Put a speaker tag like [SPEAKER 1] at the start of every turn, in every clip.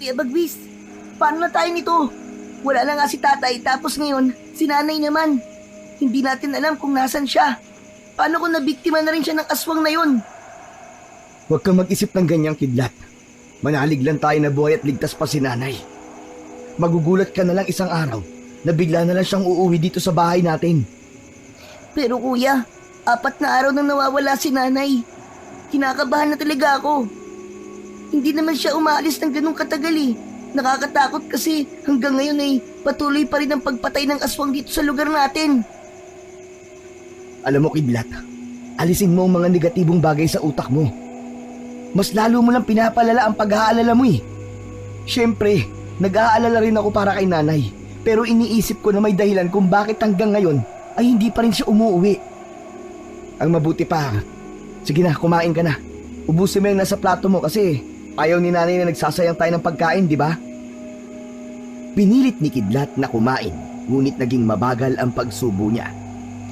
[SPEAKER 1] Kuya Bagwis, paano na tayo nito? Wala na nga si tatay tapos ngayon, si nanay naman. Hindi natin alam kung nasan siya. Paano kung nabiktima na rin siya ng aswang na yun?
[SPEAKER 2] Huwag kang mag-isip ng ganyang kidlat. Manalig lang tayo na buhay at ligtas pa si nanay. Magugulat ka na lang isang araw na bigla na lang siyang uuwi dito sa bahay natin.
[SPEAKER 1] Pero kuya, 4 na araw nang nawawala si nanay. Kinakabahan na talaga ako. Hindi naman siya umaalis ng ganung katagal eh. Nakakatakot kasi hanggang ngayon ay patuloy pa rin ang pagpatay ng aswang dito sa lugar natin.
[SPEAKER 2] Alam mo, kidlat, alisin mo ang mga negatibong bagay sa utak mo. Mas lalo mo lang pinapalala ang pag-aalala mo eh. Siyempre, nag-aalala rin ako para kay nanay. Pero iniisip ko na may dahilan kung bakit hanggang ngayon ay hindi pa rin siya umuwi. Ang mabuti pa, sige na, kumain ka na. Ubusin mo yung nasa plato mo kasi ayaw ni nanay na nagsasayang tayo ng pagkain, di ba? Pinilit ni Kidlat na kumain, ngunit naging mabagal ang pagsubo niya.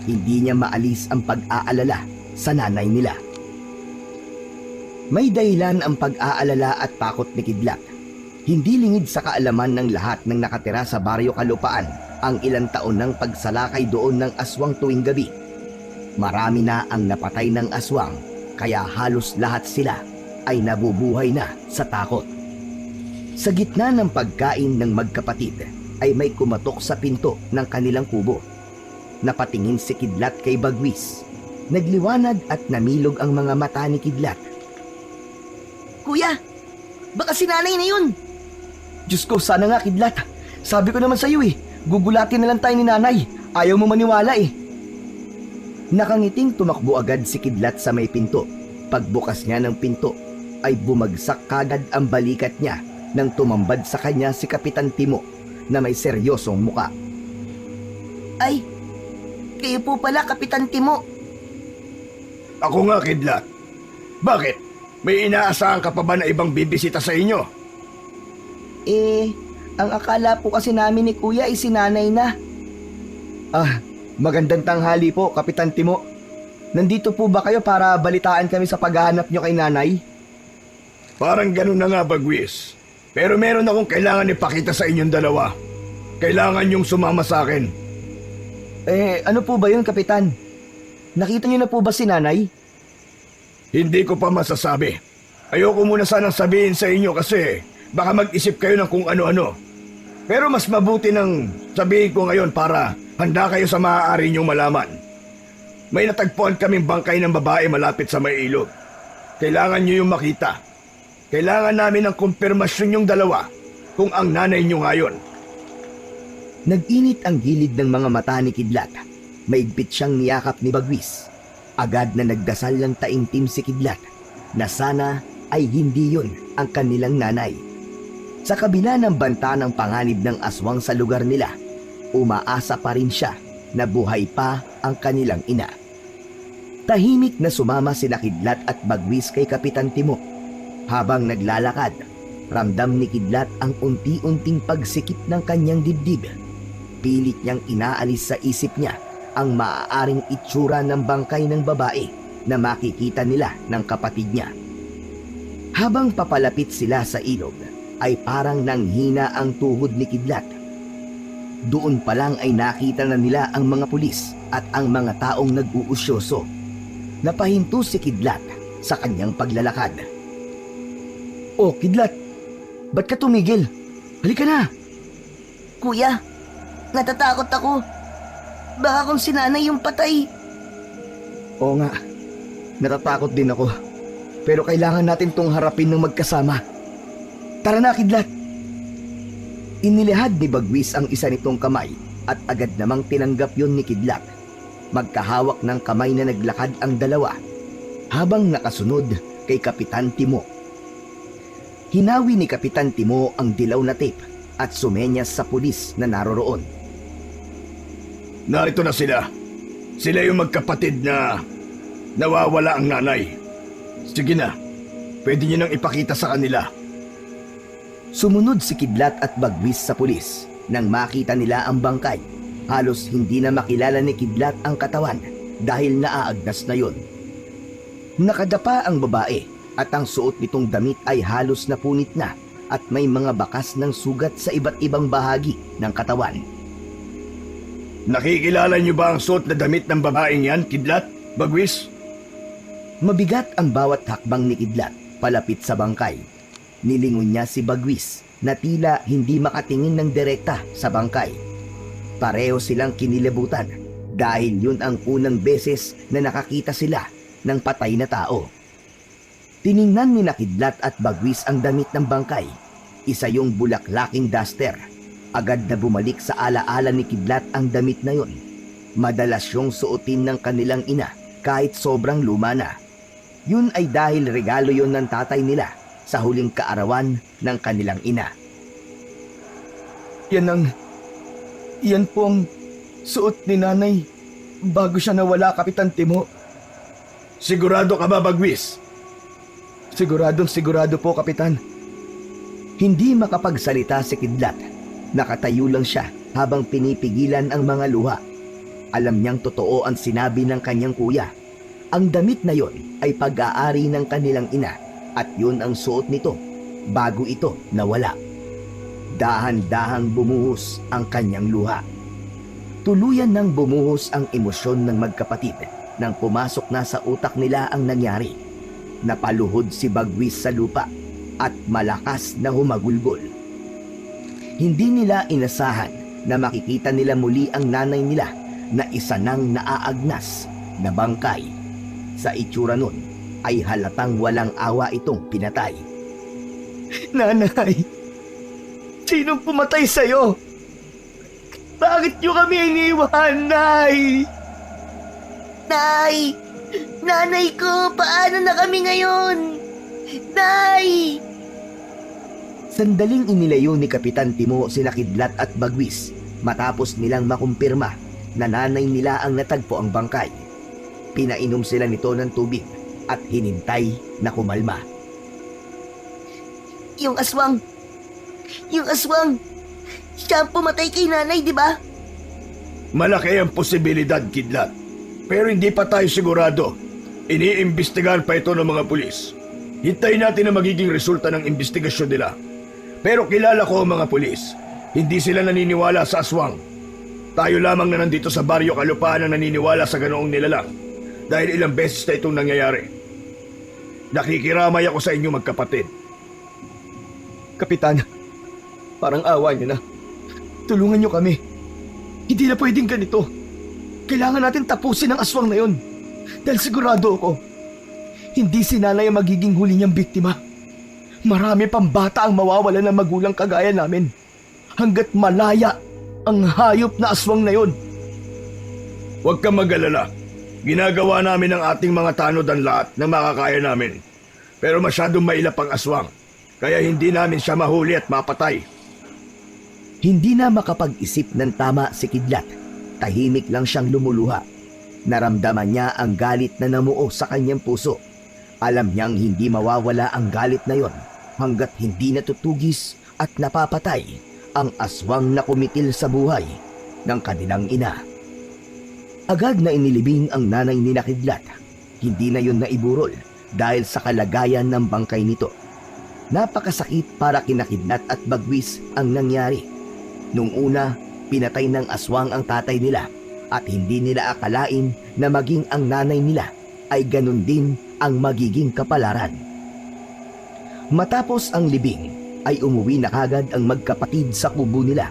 [SPEAKER 2] Hindi niya maalis ang pag-aalala sa nanay nila. May dahilan ang pag-aalala at takot ni Kidlat. Hindi lingid sa kaalaman ng lahat ng nakatira sa Baryo Kalupaan ang ilang taon ng pagsalakay doon ng aswang tuwing gabi. Marami na ang napatay ng aswang, kaya halos lahat sila ay nabubuhay na sa takot. Sa gitna ng pagkain ng magkapatid ay may kumatok sa pinto ng kanilang kubo. Napatingin si Kidlat kay Bagwis. Nagliwanag at namilog ang mga mata ni Kidlat.
[SPEAKER 1] Kuya, baka si nanay na yun.
[SPEAKER 2] Diyos ko, sana nga Kidlat. Sabi ko naman sa iyo eh, gugulatin na lang tayo ni nanay. Ayaw mo maniwala eh. Nakangiting tumakbo agad si Kidlat sa may pinto. Pagbukas niya ng pinto, ay bumagsak kagad ang balikat niya nang tumambad sa kanya si Kapitan Timo na may seryosong muka.
[SPEAKER 1] Ay, kayo po pala, Kapitan Timo.
[SPEAKER 3] Ako nga, Kidlat. Bakit? May inaasahan ka pa ba na ibang bibisita sa inyo?
[SPEAKER 1] Ang akala po kasi namin ni Kuya ay si nanay na.
[SPEAKER 2] Magandang tanghali po, Kapitan Timo. Nandito po ba kayo para balitaan kami sa paghahanap nyo kay nanay?
[SPEAKER 3] Parang ganun na nga, Bagwis. Pero meron akong kailangan ipakita sa inyong dalawa. Kailangan yung sumama sa akin.
[SPEAKER 2] Ano po ba yun, Kapitan? Nakita nyo na po ba si nanay?
[SPEAKER 3] Hindi ko pa masasabi. Ayoko muna sanang sabihin sa inyo kasi baka mag-isip kayo ng kung ano-ano. Pero mas mabuti nang sabihin ko ngayon para handa kayo sa maaari niyong malaman. May natagpuan kaming bangkay ng babae malapit sa may ilog. Kailangan niyo yung makita. Kailangan namin ng kumpirmasyon yung dalawa kung ang nanay niyo ngayon.
[SPEAKER 2] Nag-init ang gilid ng mga mata ni Kidlat. Maigpit siyang niyakap ni Bagwis. Agad na nagdasal ng taimtim si Kidlat na sana ay hindi yun ang kanilang nanay. Sa kabila ng banta ng panganib ng aswang sa lugar nila, umaasa pa rin siya na buhay pa ang kanilang ina. Tahimik na sumama sina Kidlat at Bagwis kay Kapitan Timo. Habang naglalakad, ramdam ni Kidlat ang unti-unting pagsikip ng kanyang dibdib. Pilit niyang inaalis sa isip niya ang maaaring itsura ng bangkay ng babae na makikita nila ng kapatid niya. Habang papalapit sila sa ilog, ay parang nanghina ang tuhod ni Kidlat. Doon pa lang ay nakita na nila ang mga pulis at ang mga taong nag-uusyoso. Napahinto si Kidlat sa kanyang paglalakad. Oh, Kidlat, ba't ka tumigil? Halika na!
[SPEAKER 1] Kuya, natatakot ako. Baka kung si nanay yung patay.
[SPEAKER 2] Oo nga, natatakot din ako. Pero kailangan natin tong harapin ng magkasama. Tara na, Kidlat! Inilihad ni Bagwis ang isa nitong kamay at agad namang tinanggap yon ni Kidlat. Magkahawak ng kamay na naglakad ang dalawa habang nakasunod kay Kapitan Timo. Hinawi ni Kapitan Timo ang dilaw na tape at sumenyas sa pulis na naroroon.
[SPEAKER 3] Narito na sila. Sila yung magkapatid na nawawala ang nanay. Sige na, pwede niyo nang ipakita sa kanila.
[SPEAKER 2] Sumunod si Kidlat at Bagwis sa pulis. Nang makita nila ang bangkay, halos hindi na makilala ni Kidlat ang katawan dahil naaagnas na yon. Nakadapa ang babae at ang suot nitong damit ay halos napunit na at may mga bakas ng sugat sa iba't ibang bahagi ng katawan.
[SPEAKER 3] Nakikilala niyo ba ang suot na damit ng babaeng yan, Kidlat, Bagwis?
[SPEAKER 2] Mabigat ang bawat hakbang ni Kidlat palapit sa bangkay. Nilingon niya si Bagwis na tila hindi makatingin ng direkta sa bangkay. Pareho silang kinilabutan dahil yun ang unang beses na nakakita sila ng patay na tao. Tiningnan ni Kidlat at Bagwis ang damit ng bangkay. Isa yung bulaklaking duster. Agad na bumalik sa alaala ni Kidlat ang damit na yon. Madalas yung suotin ng kanilang ina kahit sobrang luma na. Yun ay dahil regalo yon ng tatay nila sa huling kaarawan ng kanilang ina.
[SPEAKER 4] Yan po ang suot ni nanay bago siya nawala, Kapitan Timo.
[SPEAKER 3] Sigurado ka ba, Bagwis?
[SPEAKER 4] Sigurado po, Kapitan.
[SPEAKER 2] Hindi makapagsalita si Kidlat. Nakatayo lang siya habang pinipigilan ang mga luha. Alam niyang totoo ang sinabi ng kanyang kuya. Ang damit na yon ay pag-aari ng kanilang ina at yun ang suot nito bago ito nawala. Dahan-dahang bumuhos ang kanyang luha. Tuluyan nang bumuhos ang emosyon ng magkapatid nang pumasok na sa utak nila ang nangyari. Napaluhod si Bagwis sa lupa at malakas na humagulgol. Hindi nila inasahan na makikita nila muli ang nanay nila na isa nang naaagnas na bangkay. Sa itsura nun ay halatang walang awa itong pinatay.
[SPEAKER 4] Nanay, sinong pumatay sa'yo? Bakit niyo kami iniwan, Nay?
[SPEAKER 1] Nay! Nanay ko, paano na kami ngayon? Nay!
[SPEAKER 2] Sandaling inilayo ni Kapitan Timo sina Kidlat at Bagwis matapos nilang makumpirma na nanay nila ang natagpo ang bangkay. Pinainom sila nito ng tubig at hinintay na kumalma.
[SPEAKER 1] Yung aswang! Siya ang pumatay kay nanay, di ba?
[SPEAKER 3] Malaki ang posibilidad, Kidlat. Pero hindi pa tayo sigurado. Iniimbestigahan pa ito ng mga pulis. Hintayin natin ang magiging resulta ng investigasyon nila. Pero kilala ko ang mga pulis. Hindi sila naniniwala sa aswang. Tayo lamang na nandito sa baryo Kalupaan ang naniniwala sa ganoong nilalang. Dahil ilang beses na itong nangyayari. Nakikiramay ako sa inyo magkapatid.
[SPEAKER 4] Kapitan, parang awa niyo na. Tulungan niyo kami. Hindi na pwedeng ganito. Kailangan natin tapusin ang aswang na yon. Dahil sigurado ako, hindi si nanay ang magiging huli niyang biktima. Marami pang bata ang mawawala ng magulang kagaya namin. Hanggat malaya ang hayop na aswang na yon.
[SPEAKER 3] Huwag kang mag-alala. Ginagawa namin ang ating mga tanod ang lahat na makakaya namin. Pero masyadong mailap ang aswang. Kaya hindi namin siya mahuli at mapatay.
[SPEAKER 2] Hindi na makapag-isip ng tama si Kidlat. Tahimik lang siyang lumuluha. Naramdaman niya ang galit na namuo sa kanyang puso. Alam niyang hindi mawawala ang galit na yon hanggat hindi natutugis at napapatay ang aswang na kumitil sa buhay ng kanilang ina. Agad na inilibing ang nanay ni Kidlat. Hindi na yon naiburol dahil sa kalagayan ng bangkay nito. Napakasakit para kina Kidlat at Bagwis ang nangyari. Nung una, pinatay ng aswang ang tatay nila at hindi nila akalain na maging ang nanay nila ay ganun din ang magiging kapalaran. Matapos ang libing, ay umuwi na kagad ang magkapatid sa kubo nila.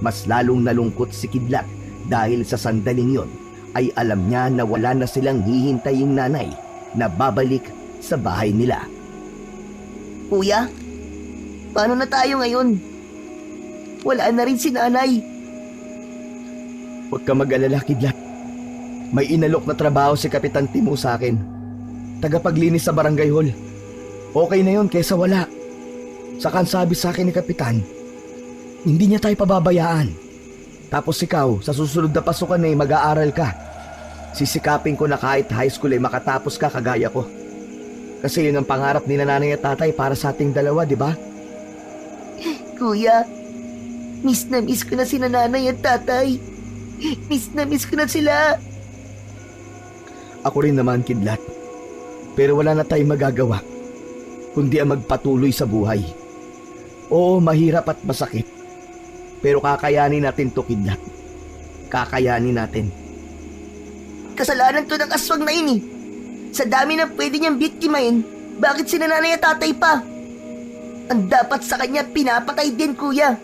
[SPEAKER 2] Mas lalong nalungkot si Kidlat dahil sa sandaling yon ay alam niya na wala na silang hihintaying nanay na babalik sa bahay nila.
[SPEAKER 1] Kuya, paano na tayo ngayon? Wala na rin si nanay.
[SPEAKER 4] Huwag ka mag-alala, Kidlat. May inalok na trabaho si Kapitan Timo sa akin. Tagapaglinis sa barangay hall. Okay na yun kaysa wala. Saka ang sabi sa akin ni Kapitan, hindi niya tayo pababayaan. Tapos ikaw, sa susunod na pasukan ay mag-aaral ka. Sisikapin ko na kahit high school ay makatapos ka kagaya ko. Kasi yun ang pangarap ni nanay at tatay para sa ating dalawa, di ba?
[SPEAKER 1] Kuya, miss na miss ko na si nanay at tatay. Miss na miss ko na sila.
[SPEAKER 4] Ako rin naman, Kidlat. Pero wala na tayong magagawa kundi ang magpatuloy sa buhay. Oo, mahirap at masakit. Pero kakayanin natin to, Kidlat. Kakayanin natin.
[SPEAKER 1] Kasalanan to ng aswang na yun eh. Sa dami ng pwede niyang biktimahin, bakit sina nanay at tatay pa? Ang dapat sa kanya pinapatay din, kuya.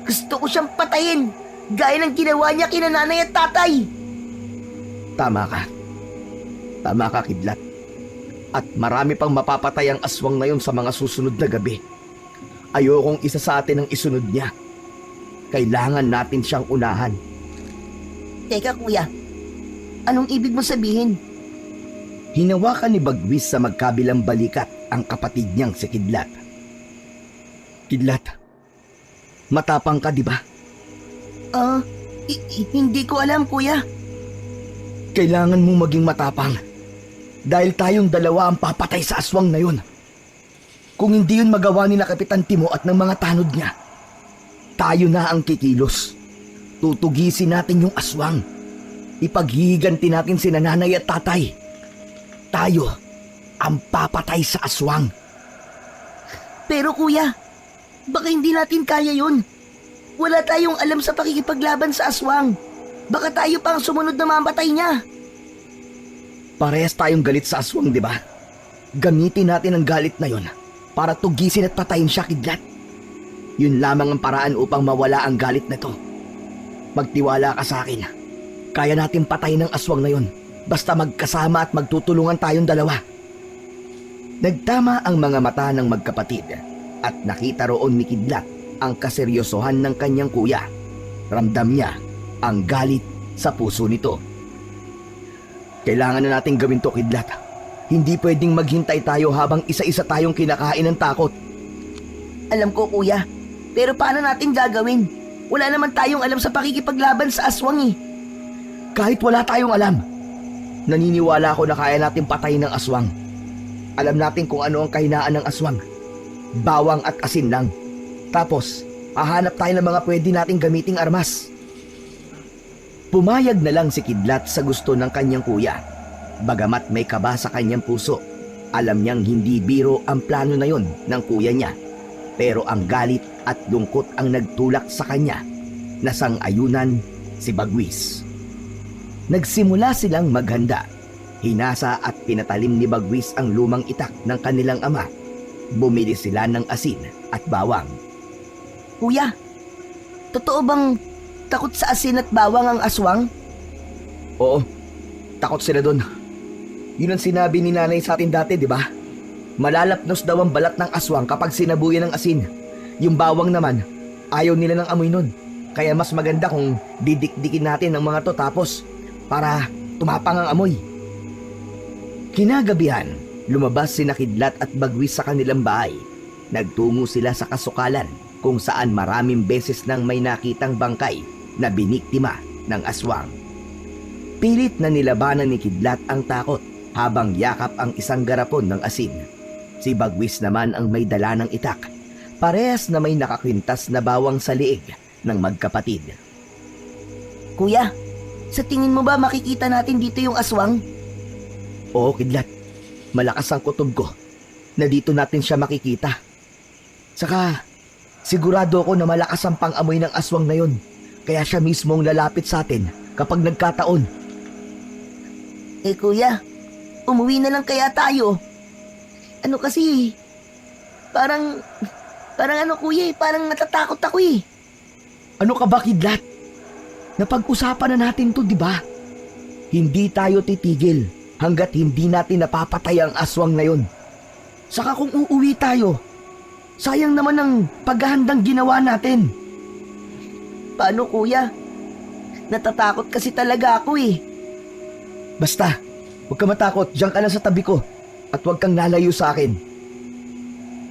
[SPEAKER 1] Gusto ko siyang patayin, gaya ng ginawa niya kina nanay at tatay.
[SPEAKER 4] Tama ka. Tama ka, Kidlat. At marami pang mapapatay ang aswang na yun sa mga susunod na gabi. Ayokong isa sa atin ang isunod niya. Kailangan natin siyang unahan.
[SPEAKER 1] Teka, kuya. Anong ibig mo sabihin?
[SPEAKER 4] Hinawakan ni Bagwis sa magkabilang balikat ang kapatid niyang si Kidlat. Kidlat, matapang ka, di ba?
[SPEAKER 1] Hindi ko alam, kuya.
[SPEAKER 4] Kailangan mo maging matapang. Dahil tayong dalawa ang papatay sa aswang na yun. Kung hindi yun magawa ni na Kapitan Timo at ng mga tanod niya, tayo na ang kikilos. Tutugisin natin yung aswang. Ipaghihiganti natin si nanay at tatay. Tayo ang papatay sa aswang.
[SPEAKER 1] Pero kuya, baka hindi natin kaya yun. Wala tayong alam sa pakikipaglaban sa aswang. Baka tayo pang sumunod na mamatay niya.
[SPEAKER 4] Parehas tayong galit sa aswang, di ba? Gamitin natin ang galit na yon para tugisin at patayin siya, Kidlat. Yun lamang ang paraan upang mawala ang galit na to. Magtiwala ka sa akin. Kaya natin patayin ang aswang na yon basta magkasama at magtutulungan tayong dalawa. Nagtama ang mga mata ng magkapatid at nakita roon ni Kidlat ang kaseryosohan ng kanyang kuya. Ramdam niya ang galit sa puso nito. Kailangan na nating gawin to, Kidlat. Hindi pwedeng maghintay tayo habang isa-isa tayong kinakain ng takot.
[SPEAKER 1] Alam ko, kuya. Pero paano natin gagawin? Wala naman tayong alam sa pakikipaglaban sa aswang eh.
[SPEAKER 4] Kahit wala tayong alam, naniniwala ako na kaya natin patayin ng aswang. Alam natin kung ano ang kahinaan ng aswang. Bawang at asin lang. Tapos, hahanap tayo ng mga pwede nating gamiting armas. Pumayag na lang si Kidlat sa gusto ng kanyang kuya. Bagamat may kaba sa kanyang puso, alam niyang hindi biro ang plano na yon ng kuya niya. Pero ang galit at lungkot ang nagtulak sa kanya. Nasang-ayunan si Bagwis. Nagsimula silang maghanda. Hinasa at pinatalim ni Bagwis ang lumang itak ng kanilang ama. Bumili sila ng asin at bawang.
[SPEAKER 1] Kuya, totoo bang takot sa asin at bawang ang aswang?
[SPEAKER 4] Oo, takot sila doon. Yun ang sinabi ni nanay sa atin dati, di ba? Malalapnos daw ang balat ng aswang kapag sinabuyan ng asin. Yung bawang naman, ayaw nila ng amoy nun. Kaya mas maganda kung didikdikin natin ang mga to tapos para tumapang ang amoy. Kinagabihan, lumabas si Kidlat at Bagwis sa kanilang bahay. Nagtungo sila sa kasukalan kung saan maraming beses nang may nakitang bangkay na biniktima ng aswang. Pilit na nilabanan ni Kidlat ang takot habang yakap ang isang garapon ng asin. Si Bagwis naman ang may dala ng itak. Parehas na may nakakwintas na bawang sa liig ng magkapatid.
[SPEAKER 1] Kuya, sa tingin mo ba makikita natin dito yung aswang?
[SPEAKER 4] Oo, Kidlat. Malakas ang kutob ko na dito natin siya makikita. Saka, sigurado ako na malakas ang pang-amoy ng aswang na yon. Kaya siya mismo ang lalapit sa atin kapag nagkataon.
[SPEAKER 1] Eh kuya, umuwi na lang kaya tayo. Ano kasi, parang ano kuya parang natatakot ako eh.
[SPEAKER 4] Ano ka ba, Kidlat? Napag-usapan na natin to, di ba? Hindi tayo titigil hanggat hindi natin napapatay ang aswang na yon. Saka kung uuwi tayo, sayang naman ang paghahandang ginawa natin.
[SPEAKER 1] Paano kuya? Natatakot kasi talaga ako eh.
[SPEAKER 4] Basta, huwag ka matakot, diyan ka lang sa tabi ko at huwag kang lalayo sa akin.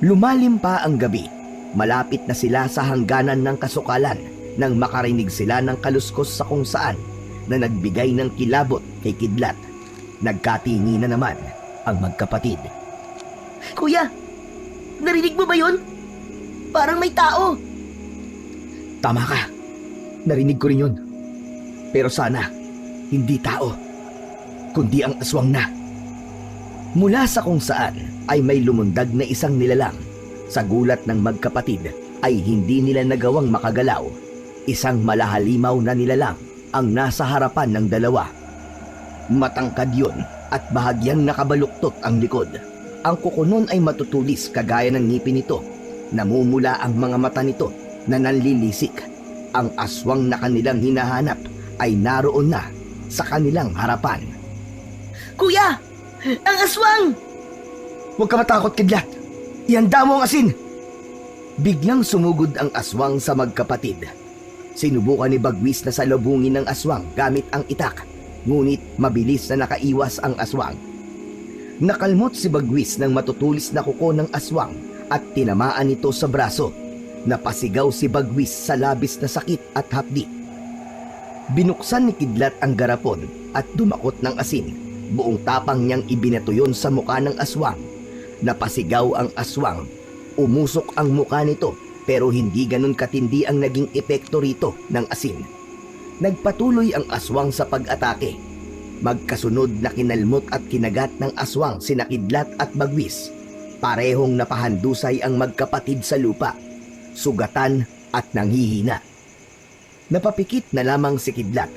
[SPEAKER 4] Lumalim pa ang gabi. Malapit na sila sa hangganan ng kasukalan nang makarinig sila ng kaluskos sa kung saan na nagbigay ng kilabot kay Kidlat. Nagkatingi na naman ang magkapatid.
[SPEAKER 1] Kuya, narinig mo ba yun? Parang may tao.
[SPEAKER 4] Tama ka, narinig ko rin yun. Pero sana, hindi tao, kundi ang aswang na. Mula sa kung saan ay may lumundag na isang nilalang.
[SPEAKER 2] Sa gulat ng magkapatid ay hindi nila nagawang makagalaw. Isang malahalimaw na nilalang ang nasa harapan ng dalawa. Matangkad yun at bahagyang nakabaluktot ang likod. Ang kuko nun ay matutulis kagaya ng ngipin nito. Namumula ang mga mata nito na nanlilisik. Ang aswang na kanilang hinahanap ay naroon na sa kanilang harapan.
[SPEAKER 1] Kuya! Ang aswang!
[SPEAKER 4] Huwag ka matakot, Kidlat. Ihanda mo ang asin.
[SPEAKER 2] Biglang sumugod ang aswang sa magkapatid. Sinubukan ni Bagwis na salubungin ng aswang gamit ang itak, ngunit mabilis na nakaiwas ang aswang. Nakalmot si Bagwis ng matutulis na kuko ng aswang at tinamaan ito sa braso. Napasigaw si Bagwis sa labis na sakit at hapdi. Binuksan ni Kidlat ang garapon at dumakot ng asin. Buong tapang niyang ibinato yun sa muka ng aswang. Napasigaw ang aswang. Umusok ang muka nito pero hindi ganun katindi ang naging epekto rito ng asin. Nagpatuloy ang aswang sa pag-atake. Magkasunod na kinalmot at kinagat ng aswang sina Kidlat at Bagwis. Parehong napahandusay ang magkapatid sa lupa, sugatan at nanghihina. Napapikit na lamang si Kidlat.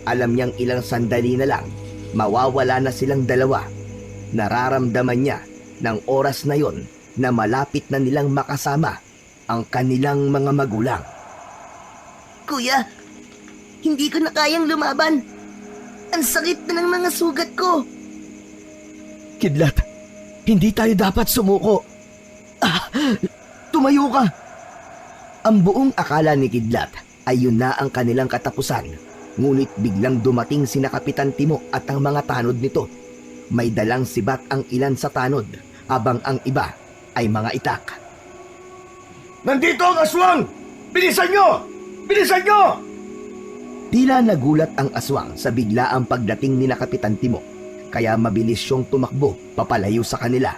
[SPEAKER 2] Alam niyang ilang sandali na lang, mawawala na silang dalawa. Nararamdaman niya ng oras na yon na malapit na nilang makasama ang kanilang mga magulang.
[SPEAKER 1] Kuya, hindi ko na kayang lumaban. Ang sakit na ng mga sugat ko.
[SPEAKER 4] Kidlat, hindi tayo dapat sumuko. Tumayo ka.
[SPEAKER 2] Ang buong akala ni Kidlat ay yun na ang kanilang katapusan. Ngunit biglang dumating sina Kapitan Timo at ang mga tanod nito. May dalang sibat ang ilan sa tanod, habang ang iba ay mga itak.
[SPEAKER 3] Nandito ang aswang! Bilisan nyo! Bilisan nyo!
[SPEAKER 2] Tila nagulat ang aswang sa biglaang pagdating ni na Kapitan Timo, kaya mabilis siyang tumakbo papalayo sa kanila.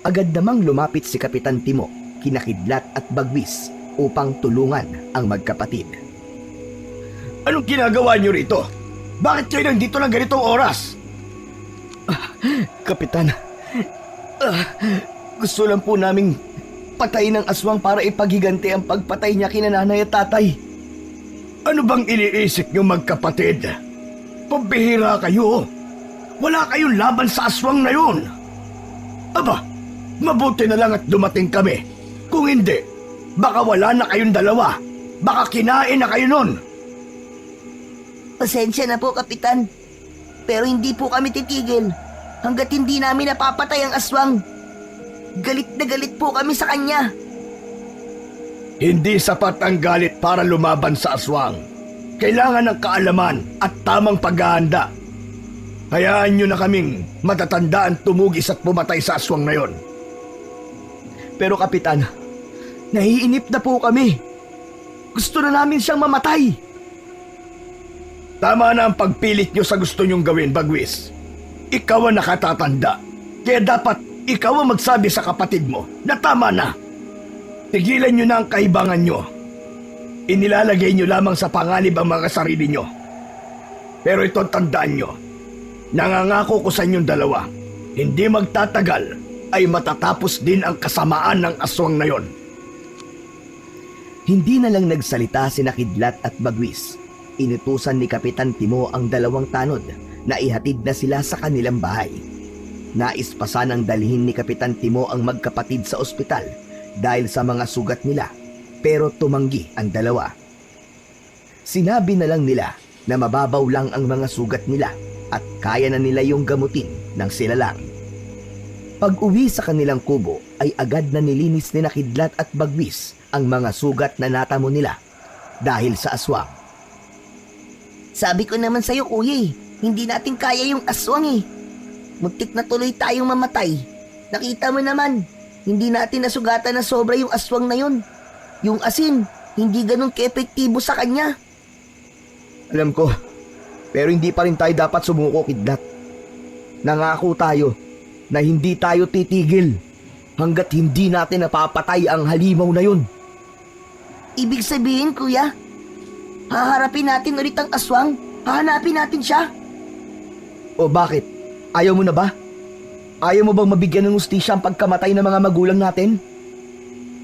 [SPEAKER 2] Agad namang lumapit si Kapitan Timo, kina Kidlat at Bagwis upang tulungan ang magkapatid.
[SPEAKER 3] Anong ginagawa nyo rito? Bakit kayo nandito ng ganitong oras?
[SPEAKER 4] Kapitan, gusto lang po naming patayin ang aswang para ipaghiganti ang pagpatay niya kina nanay at tatay.
[SPEAKER 3] Ano bang iniisip nyo magkapatid? Pambihira kayo. Wala kayong laban sa aswang na yun. Aba, mabuti na lang at dumating kami. Kung hindi, baka wala na kayong dalawa. Baka kinain na kayo nun.
[SPEAKER 1] Pasensya na po, Kapitan. Pero hindi po kami titigil hanggat hindi namin napapatay ang aswang. Galit na galit po kami sa kanya.
[SPEAKER 3] Hindi sapat ang galit para lumaban sa aswang. Kailangan ng kaalaman at tamang paghahanda. Hayaan nyo na kaming matatandaan tumugis at pumatay sa aswang na yon.
[SPEAKER 4] Pero Kapitan, naiinip na po kami. Gusto na namin siyang mamatay.
[SPEAKER 3] Tama na ang pagpilit nyo sa gusto nyong gawin, Bagwis. Ikaw ang nakatatanda. Kaya dapat ikaw ang magsabi sa kapatid mo na tama na. Tigilan nyo na ang kaibangan nyo. Inilalagay nyo lamang sa panganib ang mga sarili nyo. Pero ito tandaan nyo. Nangangako ko sa inyong dalawa, hindi magtatagal ay matatapos din ang kasamaan ng aswang na yon.
[SPEAKER 2] Hindi na lang nagsalita sina Kidlat at Bagwis. Inutusan ni Kapitan Timo ang dalawang tanod na ihatid na sila sa kanilang bahay. Nais pa sanang dalhin ni Kapitan Timo ang magkapatid sa ospital dahil sa mga sugat nila, pero tumanggi ang dalawa. Sinabi na lang nila na mababaw lang ang mga sugat nila at kaya na nila yung gamutin ng sila lang. Pag-uwi sa kanilang kubo ay agad na nilinis ni Kidlat at Bagwis ang mga sugat na natamo nila dahil sa aswang.
[SPEAKER 1] Sabi ko naman sa'yo, kuya hindi natin kaya yung aswang Muntik na tuloy tayong mamatay. Nakita mo naman, hindi natin nasugatan na sobra yung aswang na yun. Yung asin, hindi ganun ka-epektibo sa kanya.
[SPEAKER 4] Alam ko, pero hindi pa rin tayo dapat sumuko, Kidlat. Nangako tayo na hindi tayo titigil hanggat hindi natin napapatay ang halimaw na yun.
[SPEAKER 1] Ibig sabihin, kuya, haharapin natin ulit ang aswang. Hahanapin natin siya.
[SPEAKER 4] O bakit? Ayaw mo na ba? Ayaw mo bang mabigyan ng ustisya ang pagkamatay ng mga magulang natin?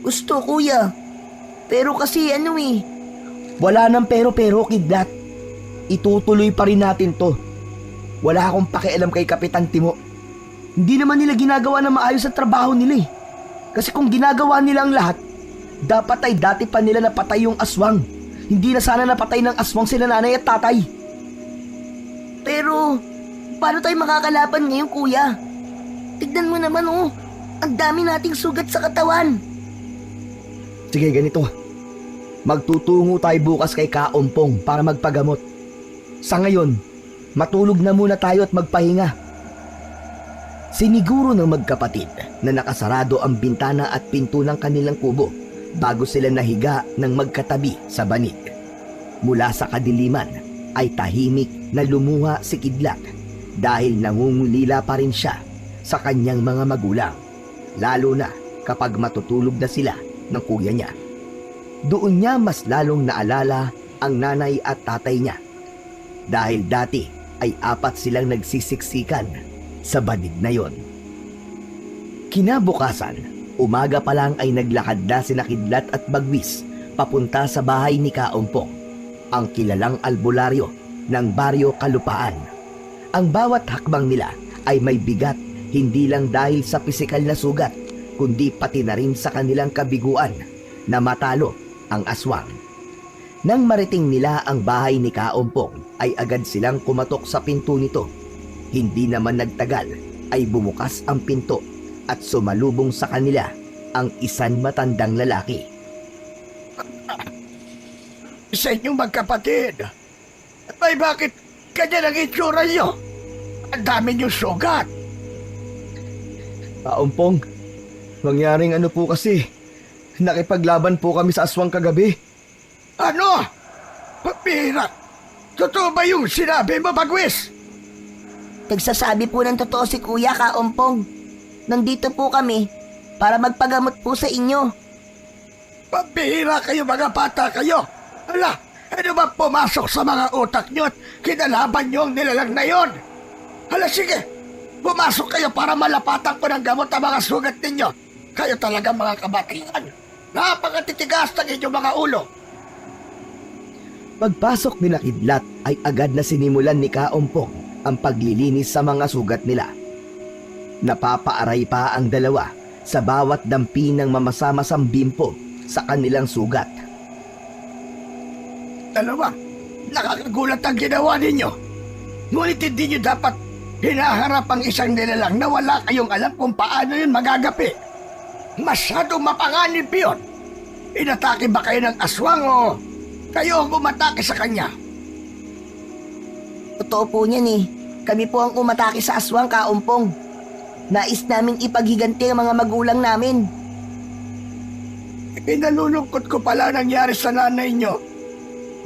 [SPEAKER 1] Gusto, kuya. Pero kasi
[SPEAKER 4] Wala nang pero-pero, Kidlat. Itutuloy pa rin natin to. Wala akong pakialam kay Kapitan Timo. Hindi naman nila ginagawa na maayos ang trabaho nila eh. Kasi kung ginagawa nila ang lahat, dapat ay dati pa nila napatay yung aswang. Hindi na sana napatay ng aswang sila nanay at tatay.
[SPEAKER 1] Pero, paano tayo makakalaban ngayon, kuya? Tignan mo naman, ang dami nating sugat sa katawan.
[SPEAKER 4] Sige, ganito. Magtutungo tayo bukas kay Kaompong para magpagamot. Sa ngayon, matulog na muna tayo at magpahinga. Siniguro ng magkapatid na nakasarado ang bintana at pinto ng kanilang kubo bago sila nahiga ng magkatabi sa banig. Mula sa kadiliman ay tahimik na lumuha si Kidlat dahil nangungulila pa rin siya sa kanyang mga magulang, lalo na kapag matutulog na sila ng kuya niya. Doon niya mas lalong naalala ang nanay at tatay niya dahil dati ay 4 silang nagsisiksikan sa banig na yon. Kinabukasan, umaga pa lang ay naglakad na sina Kidlat at Bagwis papunta sa bahay ni Kaompong, ang kilalang albularyo ng baryo Kalupaan. Ang bawat hakbang nila ay may bigat hindi lang dahil sa pisikal na sugat, kundi pati na rin sa kanilang kabiguan na matalo ang aswang. Nang mariting nila ang bahay ni Kaompong ay agad silang kumatok sa pinto nito. Hindi naman nagtagal ay bumukas ang pinto at sumalubong sa kanila ang isang matandang lalaki.
[SPEAKER 3] Sa inyong magkapatid, ay bakit kanya ang itsura niyo? Ang dami niyong sugat.
[SPEAKER 4] Kaompong, mangyaring ano po kasi, nakipaglaban po kami sa aswang kagabi.
[SPEAKER 3] Ano? Papira! Totoo ba yung sinabi mo, Bagwis?
[SPEAKER 1] Nagsasabi po ng totoo si Kuya Kaompong. Nandito po kami para magpagamot po sa inyo.
[SPEAKER 3] Papira kayo, mga bata kayo! Ala, ano ba pumasok sa mga utak niyo at kinalaban niyo ang nilalang na yon? Hala, sige! Pumasok kayo para malapatan ko ng gamot ang mga sugat ninyo. Kayo talaga mga kabatian. Napakatitigas ng inyong mga ulo.
[SPEAKER 4] Pagpasok nila Kidlat ay agad na sinimulan ni Kaompong ang paglilinis sa mga sugat nila. Napapaaray pa ang dalawa sa bawat dampi ng mamasamasang bimpo sa kanilang sugat.
[SPEAKER 3] Dalawa, nakakagulat ang ginawa ninyo. Ngunit hindi nyo dapat hinaharap ang isang nilalang na wala kayong alam kung paano yun magagapi. Masyadong mapanganib yun. Inatake ba kayo ng aswang o kayo ang umatake sa kanya?
[SPEAKER 1] Totoo po niyan eh. Kami po ang umatake sa aswang, Kaompong. Nais naming ipaghiganti ang mga magulang namin.
[SPEAKER 3] Pinalulungkot ko pala nangyari sa nanay nyo.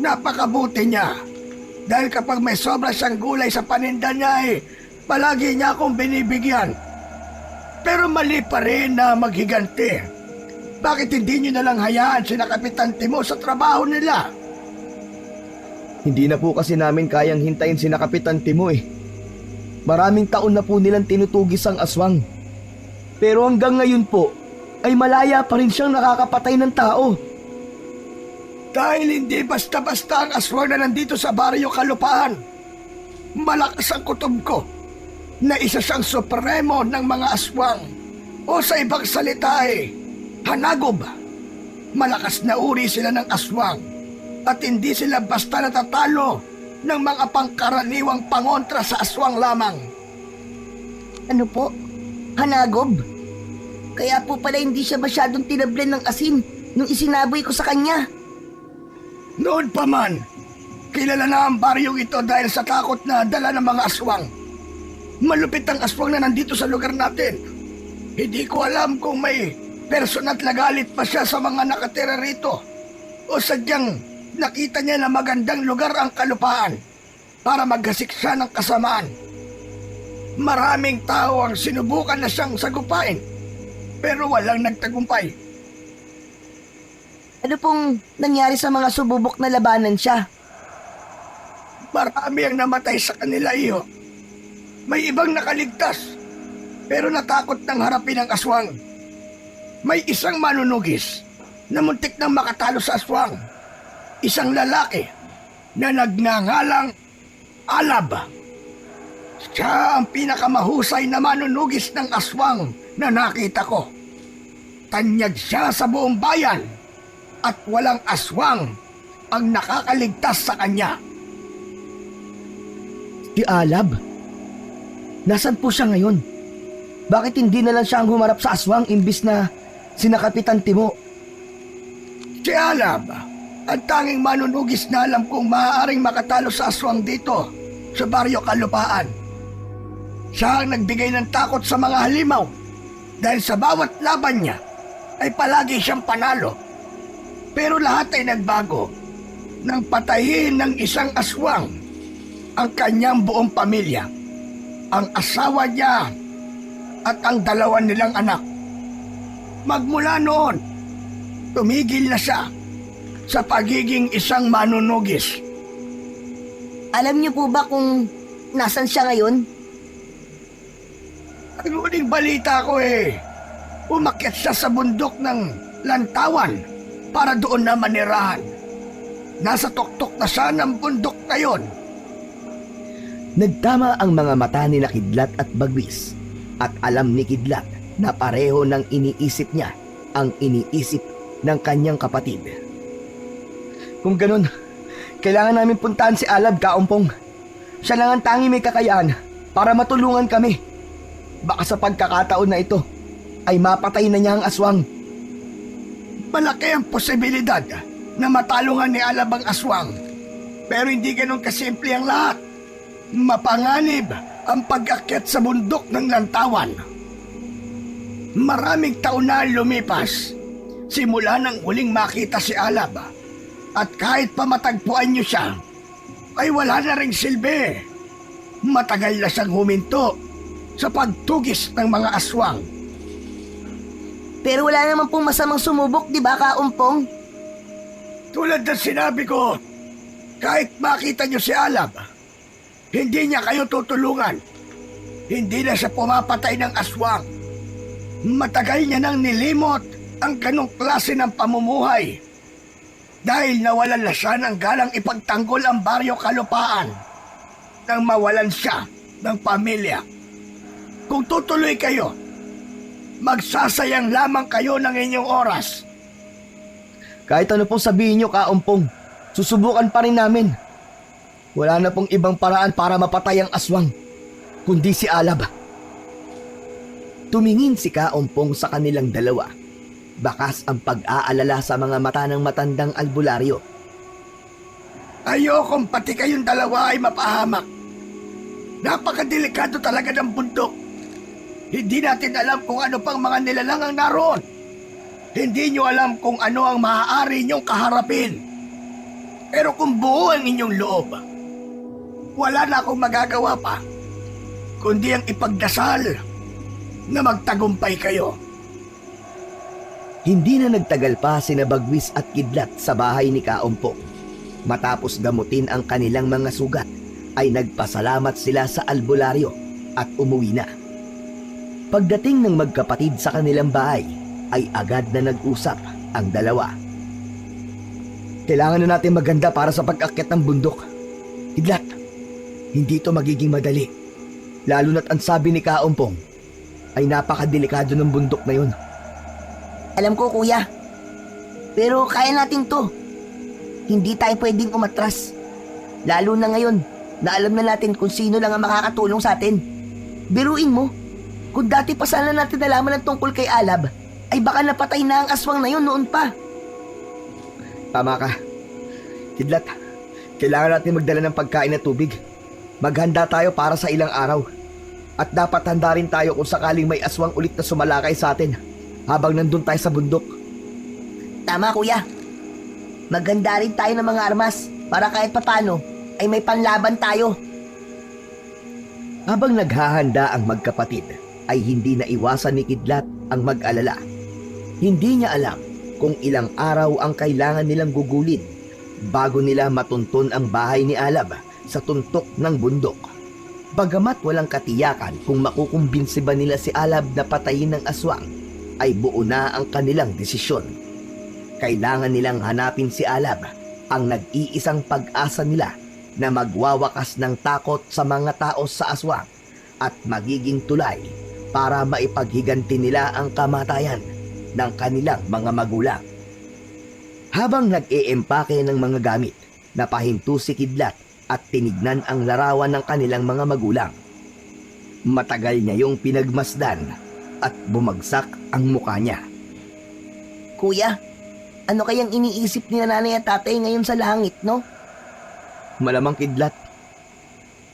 [SPEAKER 3] Napakabuti niya. Dahil kapag may sobra siyang gulay sa paninda niya palagi niya akong binibigyan. Pero mali pa rin na maghiganti. Bakit hindi nyo nalang hayaan sina Kapitan Timo sa trabaho nila?
[SPEAKER 4] Hindi na po kasi namin kayang hintayin sina Kapitan Timo eh. Maraming taon na po nilang tinutugis ang aswang. Pero hanggang ngayon po, ay malaya pa rin siyang nakakapatay ng tao.
[SPEAKER 3] Dahil hindi basta-basta ang aswang na nandito sa baryo Kalupaan. Malakas ang kutob ko na isa siyang supremo ng mga aswang. O sa ibang salita hanagob. Malakas na uri sila ng aswang at hindi sila basta natatalo ng mga pangkaraniwang pangontra sa aswang lamang.
[SPEAKER 1] Ano po? Hanagob? Kaya po pala hindi siya masyadong tinablan ng asin nung isinaboy ko sa kanya.
[SPEAKER 3] Noon pa man, kilala na ang baryong ito dahil sa takot na dala ng mga aswang. Malupit ang aswang na nandito sa lugar natin. Hindi ko alam kung may personat nagalit pa siya sa mga nakatira rito o sadyang nakita niya na magandang lugar ang Kalupaan para maghasik siya ng kasamaan. Maraming tao ang sinubukan na siyang sagupain pero walang nagtagumpay.
[SPEAKER 1] Ano pong nangyari sa mga sububok na labanan siya?
[SPEAKER 3] Marami ang namatay sa kanila, iho. May ibang nakaligtas pero natakot nang harapin ang aswang. may isang manunugis na muntik nang makatalo sa aswang. Isang lalaki na nagngangalang Alab. Siya ang pinakamahusay na manunugis ng aswang na nakita ko. Tanyag siya sa buong bayan at walang aswang ang nakakaligtas sa kanya.
[SPEAKER 4] Si Alab? Nasaan po siya ngayon? Bakit hindi na lang siya ang humarap sa aswang imbis na sina Kapitan Timo?
[SPEAKER 3] Si Alab, ang tanging manunugis na alam kong maaaring makatalo sa aswang dito sa Baryo Kalupaan. Siya ang nagbigay ng takot sa mga halimaw dahil sa bawat laban niya ay palagi siyang panalo. Pero lahat ay nagbago nang patayin ng isang aswang ang kanyang buong pamilya, ang asawa niya at ang 2 nilang anak. Magmula noon, tumigil na siya sa pagiging isang manunugis.
[SPEAKER 1] Alam niyo po ba kung nasan siya ngayon?
[SPEAKER 3] Ang huling balita ko umakyat siya sa bundok ng Lantawan para doon na manirahan. Nasa tuktok na siya ng bundok ngayon.
[SPEAKER 2] Nagtama ang mga mata ni Kidlat at Bagwis at alam ni Kidlat na pareho ng iniisip niya ang iniisip ng kanyang kapatid.
[SPEAKER 4] Kung ganun, kailangan namin puntahan si Alab, Kaumpong. Siya lang ang tangi may kakayahan para matulungan kami. Baka sa pagkakataon na ito ay mapatay na niya ang aswang.
[SPEAKER 3] Malaki ang posibilidad na matalungan ni Alab ang aswang. Pero hindi ganun kasimple ang lahat. Mapanganib ang pag-akyat sa bundok ng Lantawan. Maraming taon na lumipas simula nang huling makita si Alab. At kahit pa matagpuan niyo siya, ay wala na ring silbi. Matagal na siyang huminto sa pagtugis ng mga aswang.
[SPEAKER 1] Pero wala naman pong masamang sumubok, di ba, Kaumpong?
[SPEAKER 3] Tulad ng sinabi ko, kahit makita niyo si Alab, hindi niya kayo tutulungan. Hindi na siya pumapatay ng aswang. Matagal niya nang nilimot ang ganong klase ng pamumuhay. Dahil nawalan na siya ng galang ipagtanggol ang Baryo Kalupaan nang mawalan siya ng pamilya. Kung tutuloy kayo, magsasayang lamang kayo ng inyong oras.
[SPEAKER 4] Kahit ano pong sabihin niyo, Kaumpong, susubukan pa rin namin. Wala na pong ibang paraan para mapatay ang aswang, kundi si Alab.
[SPEAKER 2] Tumingin si Kaumpong sa kanilang dalawa. Bakas ang pag-aalala sa mga mata ng matandang albularyo.
[SPEAKER 3] Ayokong pati kayong dalawa ay mapahamak. Napakadelikado talaga ng bundok. Hindi natin alam kung ano pang mga nilalang ang naroon. Hindi nyo alam kung ano ang maaari nyong kaharapin. Pero kung buo ang inyong loob, wala na akong magagawa pa, kundi ang ipagdasal na magtagumpay kayo.
[SPEAKER 2] Hindi na nagtagal pa sina Bagwis at Kidlat sa bahay ni Kaumpong. Matapos gamutin ang kanilang mga sugat, ay nagpasalamat sila sa albularyo at umuwi na. Pagdating ng magkapatid sa kanilang bahay, ay agad na nag-usap ang dalawa.
[SPEAKER 4] Kailangan na natin maganda para sa pag-akyat ng bundok. Kidlat, hindi ito magiging madali. Lalo na't ang sabi ni Kaumpong ay napakadelikado ng bundok na yun.
[SPEAKER 1] Alam ko, kuya. Pero kaya natin to. Hindi tayo pwedeng umatras. Lalo na ngayon na alam na natin kung sino lang ang makakatulong sa atin. Biruin mo, kung dati pa sana natin nalaman ang tungkol kay Alab, ay baka napatay na ang aswang na yun noon pa.
[SPEAKER 4] Tama ka. Kidlat, kailangan natin magdala ng pagkain at tubig. Maghanda tayo para sa ilang araw. At dapat handa rin tayo kung sakaling may aswang ulit na sumalakay sa atin habang nandun tayo sa bundok.
[SPEAKER 1] Tama, kuya. Maganda rin tayo ng mga armas para kahit papano ay may panlaban tayo.
[SPEAKER 2] Habang naghahanda ang magkapatid, ay hindi naiwasan ni Kidlat ang mag-alala. Hindi niya alam kung ilang araw ang kailangan nilang gugulin bago nila matuntun ang bahay ni Alab sa tuntok ng bundok. Bagamat walang katiyakan kung makukumbinsi ba nila si Alab na patayin ng aswang, ay buo na ang kanilang desisyon. Kailangan nilang hanapin si Alab, ang nag-iisang pag-asa nila na magwawakas ng takot sa mga tao sa aswang at magiging tulay para maipaghiganti nila ang kamatayan ng kanilang mga magulang. Habang nag-eempake ng mga gamit, napahinto si Kidlat at tinignan ang larawan ng kanilang mga magulang. Matagal niya yung pinagmasdan at bumagsak ang mukha niya.
[SPEAKER 1] Kuya, ano kayang iniisip ni nanay at tatay ngayon sa langit, no?
[SPEAKER 4] Malamang Kidlat,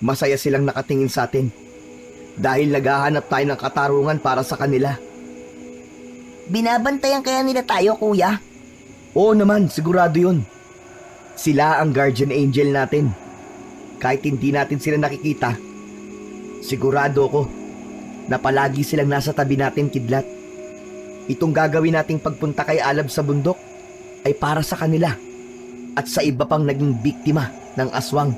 [SPEAKER 4] masaya silang nakatingin sa atin dahil naghahanap tayo ng katarungan para sa kanila.
[SPEAKER 1] Binabantayan kaya nila tayo, kuya?
[SPEAKER 4] Oo naman, sigurado yun. Sila ang guardian angel natin. Kahit hindi natin sila nakikita, sigurado ko na palagi silang nasa tabi natin, Kidlat. Itong gagawin nating pagpunta kay Alab sa bundok ay para sa kanila at sa iba pang naging biktima ng aswang.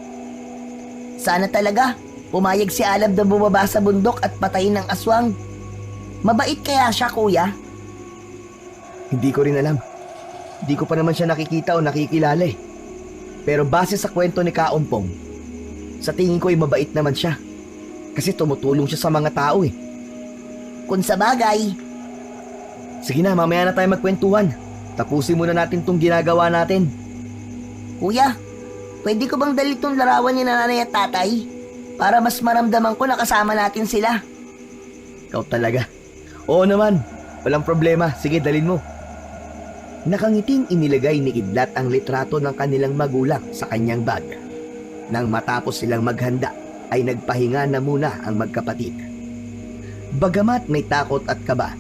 [SPEAKER 1] Sana talaga pumayag si Alab na bumaba sa bundok at patayin ng aswang. Mabait kaya siya, kuya?
[SPEAKER 4] Hindi ko rin alam. Hindi ko pa naman siya nakikita o nakikilala eh. Pero base sa kwento ni Kaumpong, sa tingin ko ay mabait naman siya. Kasi tumutulong siya sa mga tao eh.
[SPEAKER 1] Kung sa bagay,
[SPEAKER 4] Sige na, mamaya na tayo magkwentuhan. Tapusin muna natin tong ginagawa natin.
[SPEAKER 1] kuya, pwede ko bang dali itong larawan ni nanay at tatay? Para mas maramdaman ko na kasama natin sila.
[SPEAKER 4] Ikaw talaga. Oo naman, walang problema. Sige, dalin mo.
[SPEAKER 2] Nakangiting inilagay ni Kidlat ang litrato ng kanilang magulang sa kanyang bag. Nang matapos silang maghanda, ay nagpahinga na muna ang magkapatid. Bagamat may takot at kaba,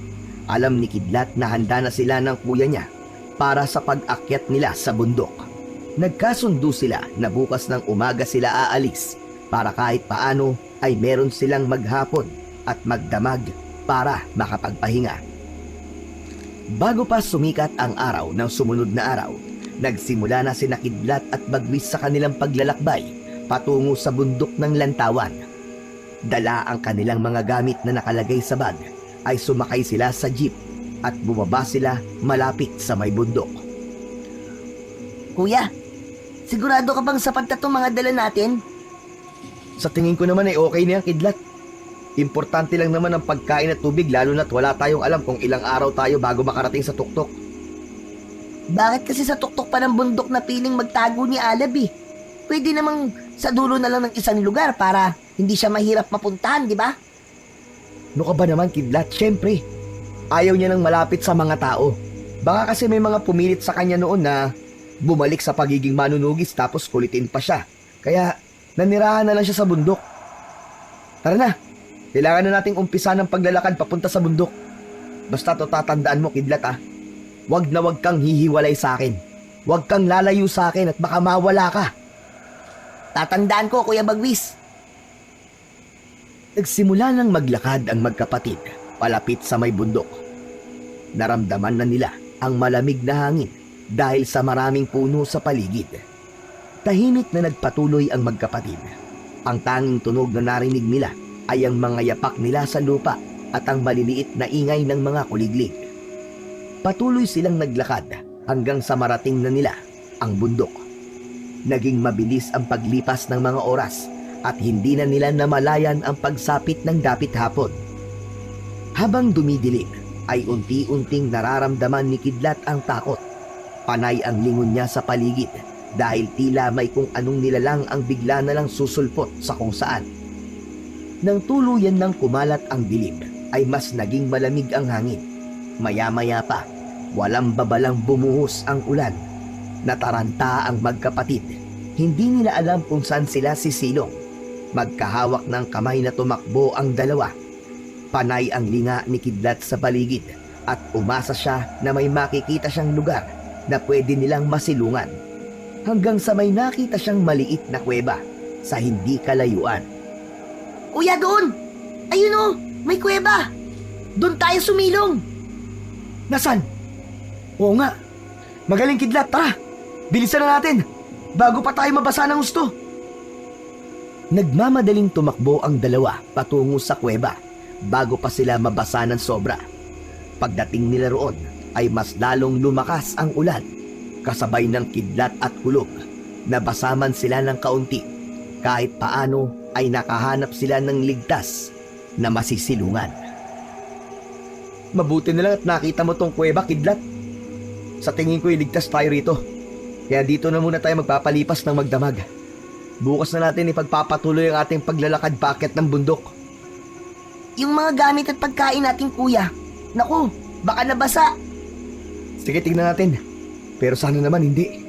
[SPEAKER 2] alam ni Kidlat na handa na sila ng kuya niya para sa pag-akyat nila sa bundok. Nagkasundo sila na bukas ng umaga sila aalis para kahit paano ay meron silang maghapon at magdamag para makapagpahinga. Bago pa sumikat ang araw ng sumunod na araw, nagsimula na sina Kidlat at Bagwis sa kanilang paglalakbay patungo sa bundok ng Lantawan. Dala ang kanilang mga gamit na nakalagay sa bag, ay sumakay sila sa jeep at bumaba sila malapit sa may bundok.
[SPEAKER 1] Kuya, sigurado ka bang sapat na itong mga dala natin?
[SPEAKER 4] Sa tingin ko naman ay okay na yan, Kidlat. Importante lang naman ang pagkain at tubig lalo na't wala tayong alam kung ilang araw tayo bago makarating sa tuktok.
[SPEAKER 1] Bakit kasi sa tuktok pa ng bundok na piling magtago ni Alab eh? Pwede namang sa dulo na lang ng isang lugar para hindi siya mahirap mapuntahan, di ba?
[SPEAKER 4] Ano ka ba naman, Kidlat? Siyempre, ayaw niya nang malapit sa mga tao. Baka kasi may mga pumilit sa kanya noon na bumalik sa pagiging manunugis tapos kulitin pa siya. Kaya nanirahan na lang siya sa bundok. Tara na, kailangan na nating umpisa ng paglalakad papunta sa bundok. Basta to tatandaan mo, Kidlat ah. Wag na wag kang hihiwalay sa akin. Wag kang lalayo sa akin at baka mawala ka.
[SPEAKER 1] Tatandaan ko, Kuya Bagwis.
[SPEAKER 2] Nagsimula ng maglakad ang magkapatid palapit sa may bundok. Naramdaman na nila ang malamig na hangin dahil sa maraming puno sa paligid. Tahimik na nagpatuloy ang magkapatid. Ang tanging tunog na narinig nila ay ang mga yapak nila sa lupa at ang maliliit na ingay ng mga kuliglig. Patuloy silang naglakad hanggang sa marating na nila ang bundok. Naging mabilis ang paglipas ng mga oras at hindi na nila namalayan ang pagsapit ng dapit hapon. Habang dumidilim, ay unti-unting nararamdaman ni Kidlat ang takot. Panay ang lingon niya sa paligid dahil tila may kung anong nilalang ang bigla na lang susulpot sa kung saan. Nang tuluyan ng kumalat ang dilim, ay mas naging malamig ang hangin. Maya-maya pa, walang babalang bumuhos ang ulan. Nataranta ang magkapatid. Hindi nila alam kung saan sila sisilong. Magkahawak ng kamay na tumakbo ang dalawa. Panay ang linga ni Kidlat sa paligid at umasa siya na may makikita siyang lugar na pwede nilang masilungan. Hanggang sa may nakita siyang maliit na kuweba sa hindi kalayuan.
[SPEAKER 1] Kuya, doon! Ayun o, may kuweba! Doon tayo sumilong!
[SPEAKER 4] Nasaan? Oo nga. Magaling, Kidlat, tara! Bilisan na natin! Bago pa tayo mabasa ng gusto!
[SPEAKER 2] Nagmamadaling tumakbo ang dalawa patungo sa kuweba bago pa sila mabasa ng sobra. Pagdating nila roon ay mas lalong lumakas ang ulan, kasabay ng kidlat at kulog. Nabasaman sila ng kaunti. Kahit paano ay nakahanap sila ng ligtas na masisilungan.
[SPEAKER 4] Mabuti na lang at nakita mo tong kuweba, Kidlat. Sa tingin ko iligtas tayo rito. Kaya dito na muna tayo magpapalipas ng magdamag. Bukas na natin ipagpapatuloy ang ating paglalakad paakyat ng bundok.
[SPEAKER 1] Yung mga gamit at pagkain natin, kuya. Naku, baka nabasa.
[SPEAKER 4] Sige, tignan natin. Pero sana naman hindi.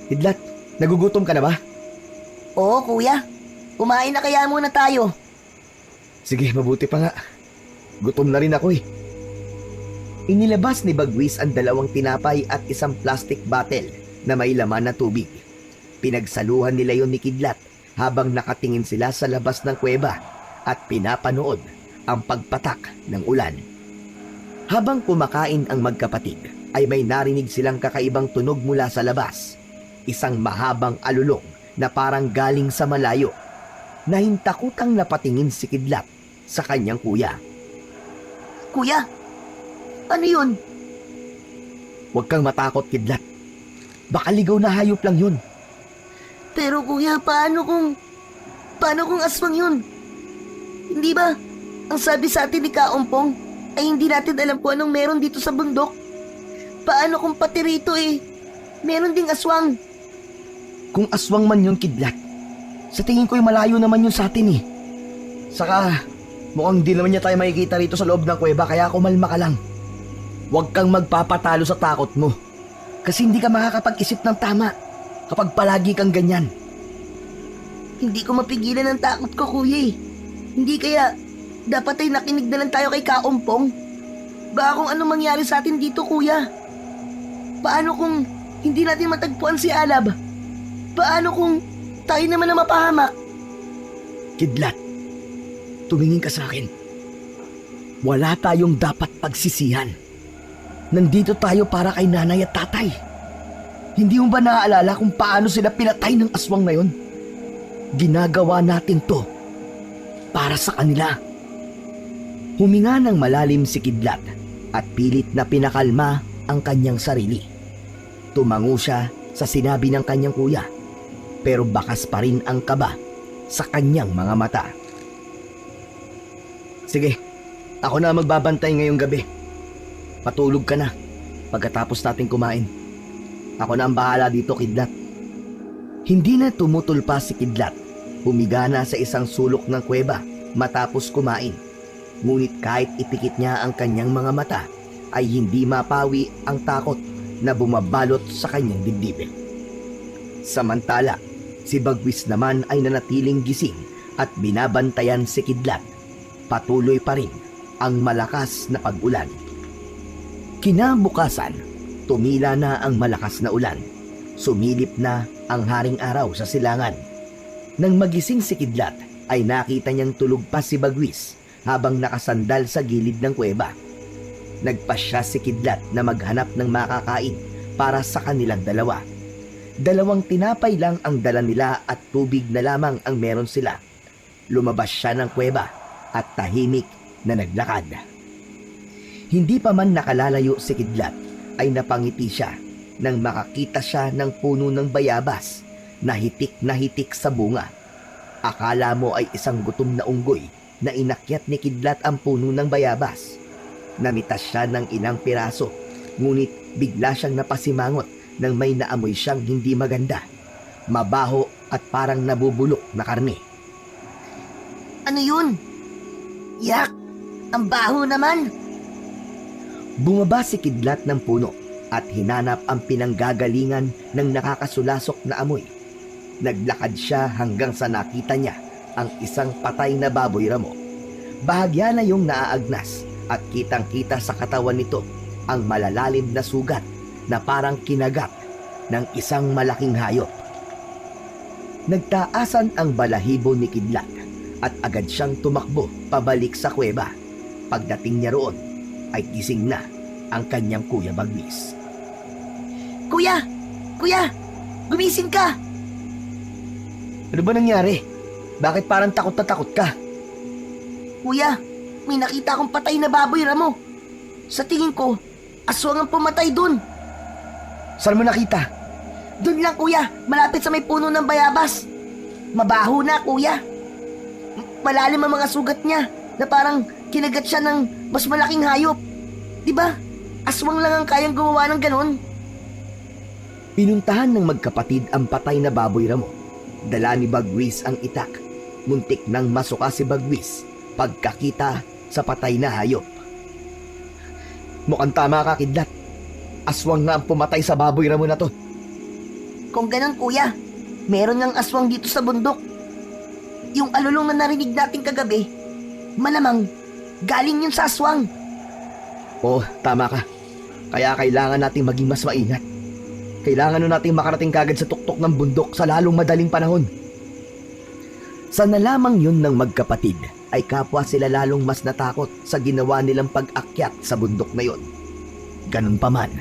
[SPEAKER 4] Kidlat, nagugutom ka na ba?
[SPEAKER 1] Oo, kuya. Kumain na kaya muna tayo.
[SPEAKER 4] Sige, mabuti pa nga. Gutom na rin ako eh.
[SPEAKER 2] Inilabas ni Bagwis ang 2 tinapay at isang plastic bottle na may laman na tubig. Pinagsaluhan nila yon ni Kidlat habang nakatingin sila sa labas ng kuweba at pinapanood ang pagpatak ng ulan. Habang kumakain ang magkapatid ay may narinig silang kakaibang tunog mula sa labas. Isang mahabang alulong na parang galing sa malayo. Nahintakutang napatingin si Kidlat sa kanyang kuya.
[SPEAKER 1] Kuya, ano yun?
[SPEAKER 2] Huwag kang matakot, Kidlat. Baka ligaw na hayop lang yun.
[SPEAKER 1] Pero kuya, paano kung aswang yun? Hindi ba, ang sabi sa atin ni Kaumpong ay hindi natin alam kung anong meron dito sa bundok? Paano kung pati rito meron ding aswang?
[SPEAKER 2] Kung aswang man yun, Kidlat, sa tingin ko'y malayo naman yun sa atin eh.
[SPEAKER 4] Saka, mukhang di naman niya tayo makikita rito sa loob ng kuweba kaya kumalma ka lang.
[SPEAKER 2] Huwag kang magpapatalo sa takot mo. Kasi hindi ka makakapag-isip ng tama kapag palagi kang ganyan.
[SPEAKER 1] Hindi ko mapigilan ang takot ko, kuya. Hindi kaya dapat ay nakinig na lang tayo kay Kaumpong? Baka kung ano mangyari sa atin dito, kuya. Paano kung hindi natin matagpuan si Alab? Paano kung tayo naman ang mapahamak?
[SPEAKER 2] Kidlat, tumingin ka sa akin. Wala tayong dapat pagsisihan. Nandito tayo para kay nanay at tatay. Hindi mo ba naaalala kung paano sila pinatay ng aswang na yon? Ginagawa natin to para sa kanila. Huminga ng malalim si Kidlat at pilit na pinakalma ang kanyang sarili. Tumango siya sa sinabi ng kanyang kuya, pero bakas pa rin ang kaba sa kanyang mga mata.
[SPEAKER 4] Sige, ako na magbabantay ngayong gabi. Patulog ka na pagkatapos natin kumain. Ako na ang bahala dito, Kidlat.
[SPEAKER 2] Hindi na tumutulpa si Kidlat. Humiga na sa isang sulok ng kuweba matapos kumain. Ngunit kahit ipikit niya ang kanyang mga mata, ay hindi mapawi ang takot na bumabalot sa kanyang dibdib. Samantala, si Bagwis naman ay nanatiling gising at binabantayan si Kidlat. Patuloy pa rin ang malakas na pag-ulan. Kinabukasan, tumila na ang malakas na ulan. Sumilip na ang haring araw sa silangan. Nang magising si Kidlat, ay nakita niyang tulog pa si Bagwis habang nakasandal sa gilid ng kuweba. Nagpasya si Kidlat na maghanap ng makakain para sa kanilang dalawa. 2 tinapay lang ang dala nila at tubig na lamang ang meron sila. Lumabas siya ng kuweba at tahimik na naglakad. Hindi pa man nakalalayo si Kidlat ay napangiti siya nang makakita siya ng puno ng bayabas na hitik sa bunga. Akala mo ay isang gutom na unggoy na inakyat ni Kidlat ang puno ng bayabas. Namitas siya ng ilang piraso, ngunit bigla siyang napasimangot nang may naamoy siyang hindi maganda. Mabaho at parang nabubulok na karne.
[SPEAKER 1] Ano yun? Yak! Ang baho naman!
[SPEAKER 2] Bumaba si Kidlat ng puno at hinanap ang pinanggagalingan ng nakakasulasok na amoy. Naglakad siya hanggang sa nakita niya ang isang patay na baboy ramo. Bahagya na yung naaagnas at kitang-kita sa katawan nito ang malalalim na sugat na parang kinagat ng isang malaking hayop. Nagtaasan ang balahibo ni Kidlat at agad siyang tumakbo pabalik sa kuweba. Pagdating niya roon, ay gising na ang kanyang kuya Bagwis.
[SPEAKER 1] Kuya! Kuya! Gumising ka!
[SPEAKER 4] Ano ba nangyari? Bakit parang takot na takot ka?
[SPEAKER 1] Kuya, may nakita akong patay na baboy ramo. Sa tingin ko, aswang ang pumatay dun.
[SPEAKER 4] Saan mo nakita?
[SPEAKER 1] Dun lang kuya, malapit sa may puno ng bayabas. Mabaho na kuya. Malalim ang mga sugat niya na parang kinagat siya ng mas malaking hayop. Diba? Aswang lang ang kayang gumawa ng ganon.
[SPEAKER 2] Pinuntahan ng magkapatid ang patay na baboy ramo. Dala ni Bagwis ang itak. Muntik nang masuka si Bagwis pagkakita sa patay na hayop.
[SPEAKER 4] Mukhang tama ka, Kidlat. Aswang nga ang pumatay sa baboy ramo na to.
[SPEAKER 1] Kung ganon kuya, meron ng aswang dito sa bundok. Yung alulong na narinig natin kagabi, malamang galing yun sa aswang.
[SPEAKER 4] Oo, tama ka. Kaya kailangan nating maging mas maingat. Kailangan na nating makarating kagad sa tuktok ng bundok sa lalong madaling panahon.
[SPEAKER 2] Sa nalamang yun ng magkapatid, ay kapwa sila lalong mas natakot sa ginawa nilang pag-akyat sa bundok na yon. Ganun pa man,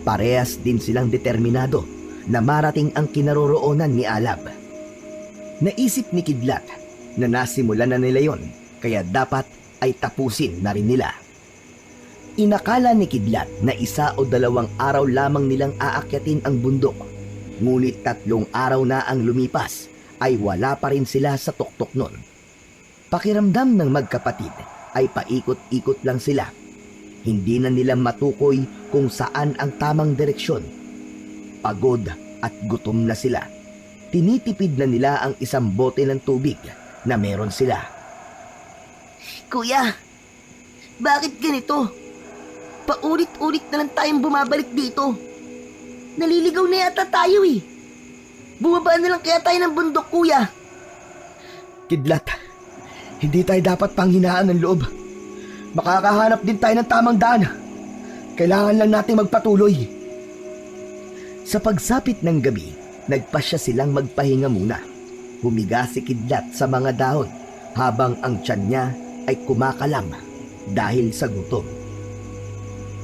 [SPEAKER 2] parehas din silang determinado na marating ang kinaroroonan ni Alab. Naisip ni Kidlat na nasimulan na nila yon, kaya dapat ay tapusin na rin nila. Inakala ni Kidlat na 1 o 2 araw lamang nilang aakyatin ang bundok. Ngunit 3 araw na ang lumipas ay wala pa rin sila sa tuktok nun. Pakiramdam ng magkapatid ay paikot-ikot lang sila. Hindi na nila matukoy kung saan ang tamang direksyon. Pagod at gutom na sila. Tinitipid na nila ang 1 bote ng tubig na meron sila.
[SPEAKER 1] Kuya, bakit ganito? Paulit-ulit na lang tayong bumabalik dito. Naliligaw na yata tayo eh. Bumaba na lang kaya tayo ng bundok, kuya.
[SPEAKER 4] Kidlat, hindi tayo dapat panghinaan ng loob. Makakahanap din tayo ng tamang daan. Kailangan lang nating magpatuloy.
[SPEAKER 2] Sa pagsapit ng gabi, nagpasya silang magpahinga muna. Humiga si Kidlat sa mga dahon habang ang tiyan niya ay kumakalam dahil sa gutom.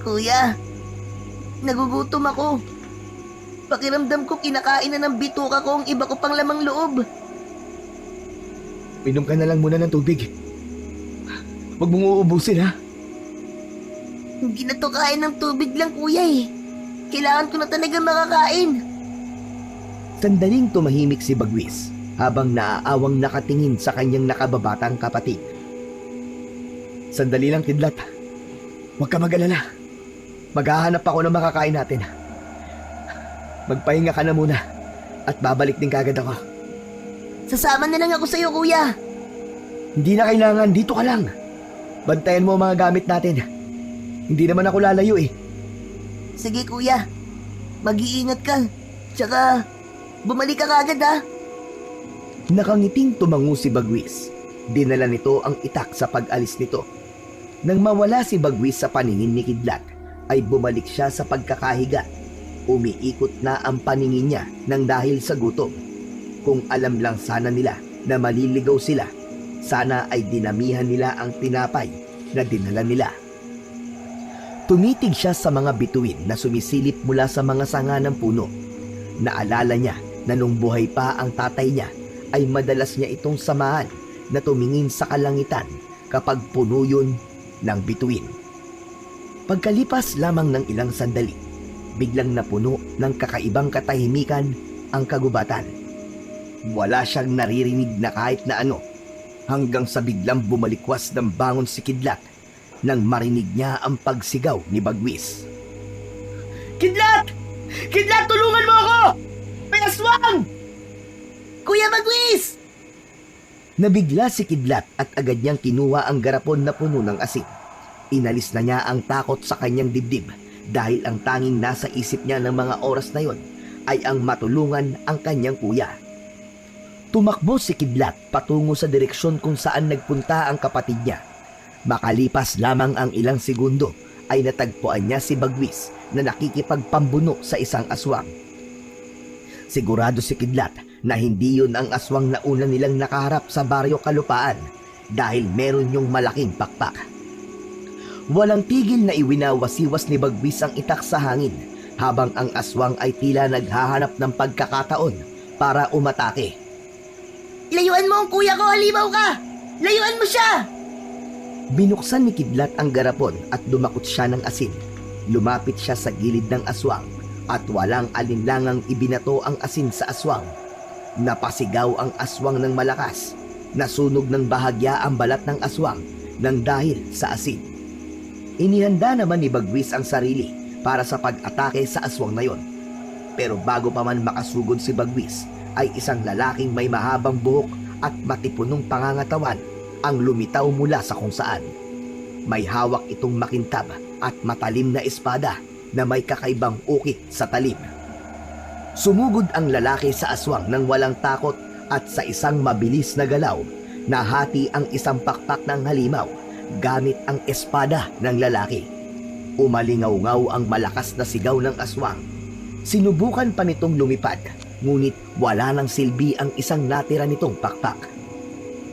[SPEAKER 1] Kuya, nagugutom ako. Pakiramdam ko kinakain na ng bituka ko ang iba ko pang lamang loob.
[SPEAKER 4] Minom ka na lang muna ng tubig. Huwag mong uubusin, ha?
[SPEAKER 1] Hindi na to kain ng tubig lang, kuya eh. Kailangan ko na talaga makakain.
[SPEAKER 2] Sandaling tumahimik si Bagwis habang naaawang nakatingin sa kanyang nakababatang kapatid.
[SPEAKER 4] Sandali lang, Kidlat. Huwag ka mag-alala. Maghahanap ako ng makakain natin. Magpahinga ka na muna at babalik din kagad ako.
[SPEAKER 1] Sasama na lang ako sa'yo, kuya.
[SPEAKER 4] Hindi na kailangan, dito ka lang. Bantayan mo ang mga gamit natin. Hindi naman ako lalayo eh.
[SPEAKER 1] Sige, kuya. Mag-iingat ka. Tsaka, bumalik ka kagad ha.
[SPEAKER 2] Nakangiting tumango si Bagwis. Dinala nito ang itak sa pag-alis nito. Nang mawala si Bagwis sa paningin ni Kidlat, ay bumalik siya sa pagkakahiga. Umiikot na ang paningin niya nang dahil sa gutom. Kung alam lang sana nila na maliligaw sila, sana ay dinamihan nila ang tinapay na dinala nila. Tumitig siya sa mga bituin na sumisilip mula sa mga sanga ng puno. Naalala niya na nung buhay pa ang tatay niya ay madalas niya itong samahan na tumingin sa kalangitan kapag puno yun ng bituin. Pagkalipas lamang ng ilang sandali, biglang napuno ng kakaibang katahimikan ang kagubatan. Wala siyang naririnig na kahit na ano hanggang sa biglang bumalikwas ng bangon si Kidlat nang marinig niya ang pagsigaw ni Bagwis.
[SPEAKER 1] Kidlat! Kidlat, tulungan mo ako! May aswang! Kuya Bagwis!
[SPEAKER 2] Nabigla si Kidlat at agad niyang kinuha ang garapon na puno ng asin. Inalis na niya ang takot sa kanyang dibdib dahil ang tanging nasa isip niya ng mga oras na yon ay ang matulungan ang kanyang kuya. Tumakbo si Kidlat patungo sa direksyon kung saan nagpunta ang kapatid niya. Makalipas lamang ang ilang segundo ay natagpuan niya si Bagwis na nakikipagpambuno sa isang aswang. Sigurado si Kidlat na hindi yun ang aswang na una nilang nakaharap sa baryo Kalupaan dahil meron yung malaking pakpak. Walang tigil na iwinawasiwas ni Bagwis ang itak sa hangin habang ang aswang ay tila naghahanap ng pagkakataon para umatake.
[SPEAKER 1] Layuan mo ang kuya ko, halimaw ka! Layuan mo siya!
[SPEAKER 2] Binuksan ni Kidlat ang garapon at dumakot siya ng asin. Lumapit siya sa gilid ng aswang at walang alinlangang ibinato ang asin sa aswang. Napasigaw ang aswang ng malakas. Nasunog ng bahagya ang balat ng aswang nang dahil sa asin. Inihanda naman ni Bagwis ang sarili para sa pag-atake sa aswang na yon. Pero bago pa man makasugod si Bagwis, ay isang lalaking may mahabang buhok at matipunong pangangatawan ang lumitaw mula sa kung saan. May hawak itong makintab at matalim na espada na may kakaibang ukit sa talim. Sumugod ang lalaki sa aswang ng walang takot at sa isang mabilis na galaw, nahati ang isang pakpak ng halimaw gamit ang espada ng lalaki. Umalingaw-ngaw ang malakas na sigaw ng aswang. Sinubukan pa nitong lumipad, ngunit wala nang silbi ang isang natira nitong pakpak.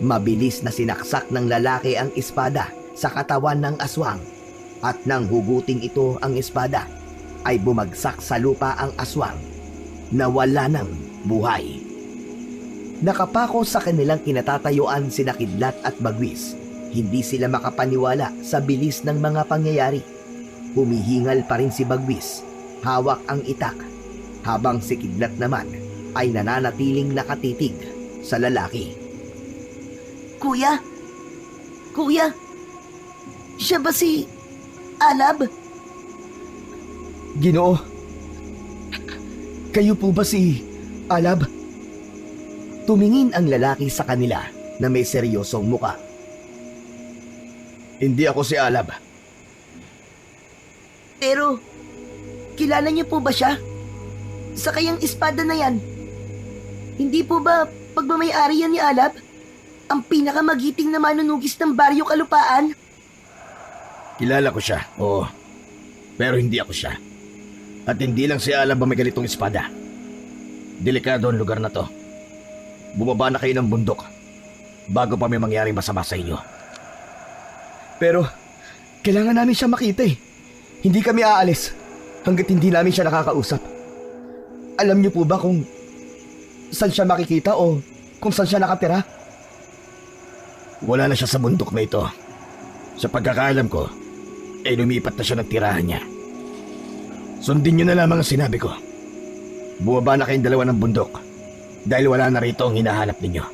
[SPEAKER 2] Mabilis na sinaksak ng lalaki ang espada sa katawan ng aswang, at nang huguting ito ang espada, ay bumagsak sa lupa ang aswang. Nawala ng buhay. Nakapako sa kanilang kinatatayuan sina Kidlat at Bagwis. Hindi sila makapaniwala sa bilis ng mga pangyayari. Humihingal pa rin si Bagwis, hawak ang itak, habang si Kidlat naman ay nananatiling nakatitig sa lalaki.
[SPEAKER 1] Kuya? Kuya? Siya ba si Alab?
[SPEAKER 4] Ginoo, kayo po ba si Alab?
[SPEAKER 2] Tumingin ang lalaki sa kanila na may seryosong muka.
[SPEAKER 4] Hindi ako si Alab.
[SPEAKER 1] Pero, kilala niyo po ba siya? Sa kayang espada na yan. Hindi po ba pagmamayari yan ni Alab? Ang pinakamagiting na manunugis ng Baryo Kalupaan?
[SPEAKER 3] Kilala ko siya, oo. Pero hindi ako siya. At hindi lang si Alab ang may ganitong espada. Delikado ang lugar na to. Bumaba na kayo ng bundok bago pa may mangyaring masama sa inyo.
[SPEAKER 4] Pero, kailangan namin siya makita eh. Hindi kami aalis hanggat hindi namin siya nakakausap. Alam niyo po ba kung saan siya makikita o kung saan siya nakatira?
[SPEAKER 3] Wala na siya sa bundok na ito. Sa pagkakaalam ko, ay lumipat na siya ng tirahan niya. Sundin niyo na lamang ang sinabi ko. Bumaba na kayong dalawa ng bundok dahil wala na rito ang hinahanap ninyo.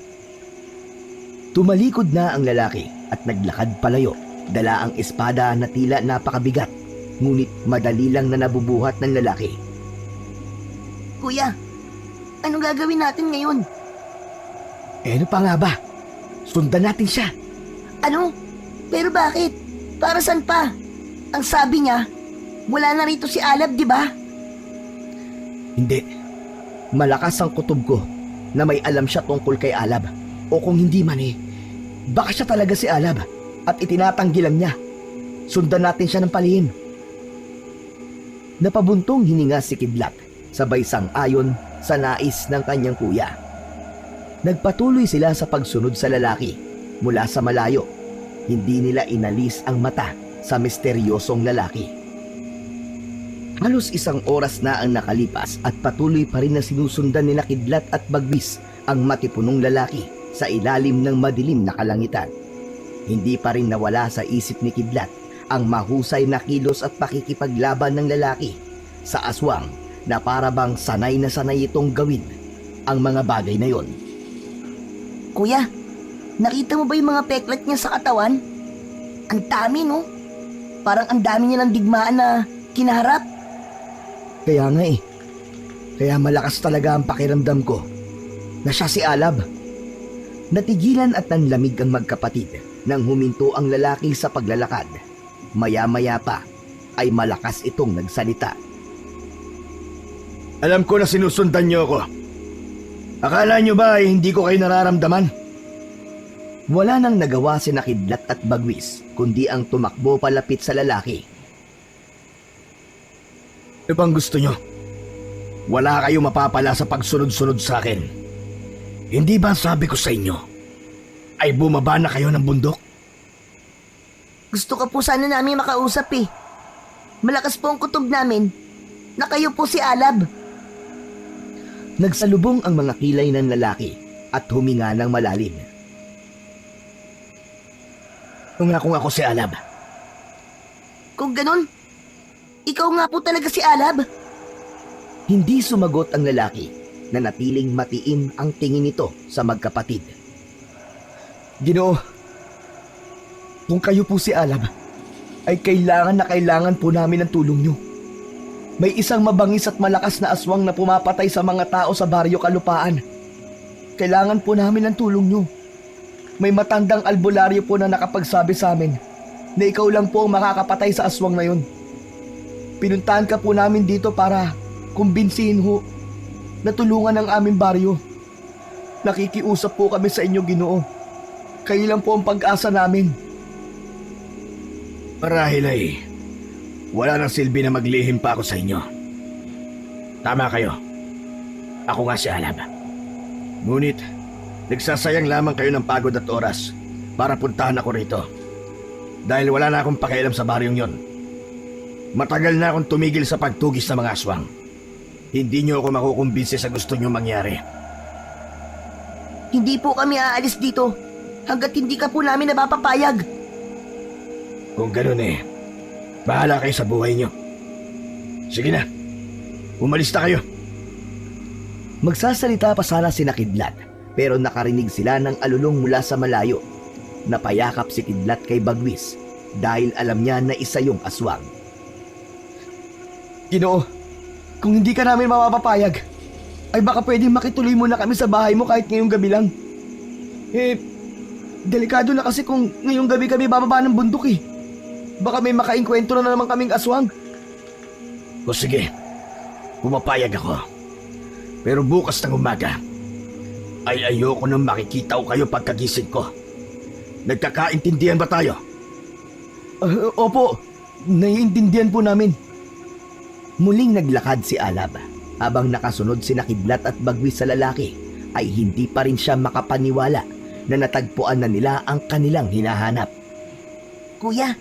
[SPEAKER 2] Tumalikod na ang lalaki at naglakad palayo. Dala ang espada na tila napakabigat, ngunit madali lang na nabubuhat ng lalaki.
[SPEAKER 1] Kuya, anong gagawin natin ngayon?
[SPEAKER 2] Ano pa nga ba? Sundan natin siya.
[SPEAKER 1] Ano? Pero bakit? Para saan pa? Ang sabi niya, wala na rito si Alab, di ba?
[SPEAKER 2] Hindi. Malakas ang kutob ko na may alam siya tungkol kay Alab. O kung hindi man baka siya talaga si Alab at itinatanggi lang niya. Sundan natin siya ng palihim. Napabuntong hininga si Kidlat, sabay sang-ayon sa nais ng kanyang kuya. Nagpatuloy sila sa pagsunod sa lalaki mula sa malayo. Hindi nila inalis ang mata sa misteryosong lalaki. Halos isang oras na ang nakalipas at patuloy pa rin na sinusundan nila Kidlat at Bagwis ang matipunong lalaki sa ilalim ng madilim na kalangitan. Hindi pa rin nawala sa isip ni Kidlat ang mahusay na kilos at pakikipaglaban ng lalaki sa aswang na para bang sanay na sanay itong gawin ang mga bagay na yon.
[SPEAKER 1] Kuya, nakita mo ba yung mga peklat niya sa katawan? Ang dami, no? Parang ang dami niya ng digmaan na kinaharap.
[SPEAKER 2] Kaya nga Kaya malakas talaga ang pakiramdam ko na siya si Alab. Natigilan at nanlamig ang magkapatid nang huminto ang lalaki sa paglalakad. Maya-maya pa ay malakas itong nagsalita.
[SPEAKER 3] Alam ko na sinusundan niyo ako. Akala niyo ba ay hindi ko kayo nararamdaman?
[SPEAKER 2] Wala nang nagawa si Kidlat at Bagwis kundi ang tumakbo palapit sa lalaki.
[SPEAKER 3] Ano bang gusto niyo? Wala kayo mapapala sa pagsunod-sunod sa akin. Hindi ba sabi ko sa inyo ay bumaba na kayo ng bundok?
[SPEAKER 1] Gusto ka po sana namin makausap eh. Malakas po ang kutob namin na kayo po si Alab.
[SPEAKER 2] Nagsalubong ang mga kilay ng lalaki at huminga ng malalim.
[SPEAKER 3] Kung ako si Alab.
[SPEAKER 1] Kung ganun, ikaw nga po talaga si Alab.
[SPEAKER 2] Hindi sumagot ang lalaki na natiling matiim ang tingin nito sa magkapatid.
[SPEAKER 4] Ginoo, kung kayo po si Alab, ay kailangan po namin ng tulong nyo. May isang mabangis at malakas na aswang na pumapatay sa mga tao sa Baryo Kalupaan. Kailangan po namin ng tulong nyo. May matandang albularyo po na nakapagsabi sa amin na ikaw lang po ang makakapatay sa aswang na yun. Pinuntahan ka po namin dito para kumbinsihin ho na tulungan ang aming baryo. Nakikiusap po kami sa inyo, Ginoo. Kayo lang po ang pag-asa namin.
[SPEAKER 3] Marahil ay wala nang silbi na maglihim pa ako sa inyo. Tama kayo. Ako nga si Alab. Ngunit, nagsasayang lamang kayo ng pagod at oras para puntahan ako rito. Dahil wala na akong pakialam sa baryong yon. Matagal na akong tumigil sa pagtugis ng mga aswang. Hindi niyo ako makukumbinsi sa gusto niyo mangyari.
[SPEAKER 1] Hindi po kami aalis dito hanggat hindi ka po namin napapapayag.
[SPEAKER 3] Kung ganun bahala kayo sa buhay niyo. Sige na, umalis na kayo.
[SPEAKER 2] Magsasalita pa sana si Kidlat, pero nakarinig sila ng alulong mula sa malayo. Napayakap si Kidlat kay Bagwis dahil alam niya na isa yung aswang.
[SPEAKER 4] Ginoo, kung hindi ka namin mapapapayag, ay baka pwedeng makituloy muna kami sa bahay mo kahit ngayong gabi lang. Delikado na kasi kung ngayong gabi kami bababa ng bundok eh. Baka may makainkwentro na naman kaming aswang.
[SPEAKER 3] O sige, pumapayag ako. Pero bukas ng umaga, ay ayoko nang makikita ko kayo pagkagising ko. Nagkakaintindihan ba tayo?
[SPEAKER 4] Opo, naiintindihan po namin.
[SPEAKER 2] Muling naglakad si Alab. Habang nakasunod si Kidlat at Bagwis sa lalaki, ay hindi pa rin siya makapaniwala na natagpuan na nila ang kanilang hinahanap.
[SPEAKER 1] Kuya,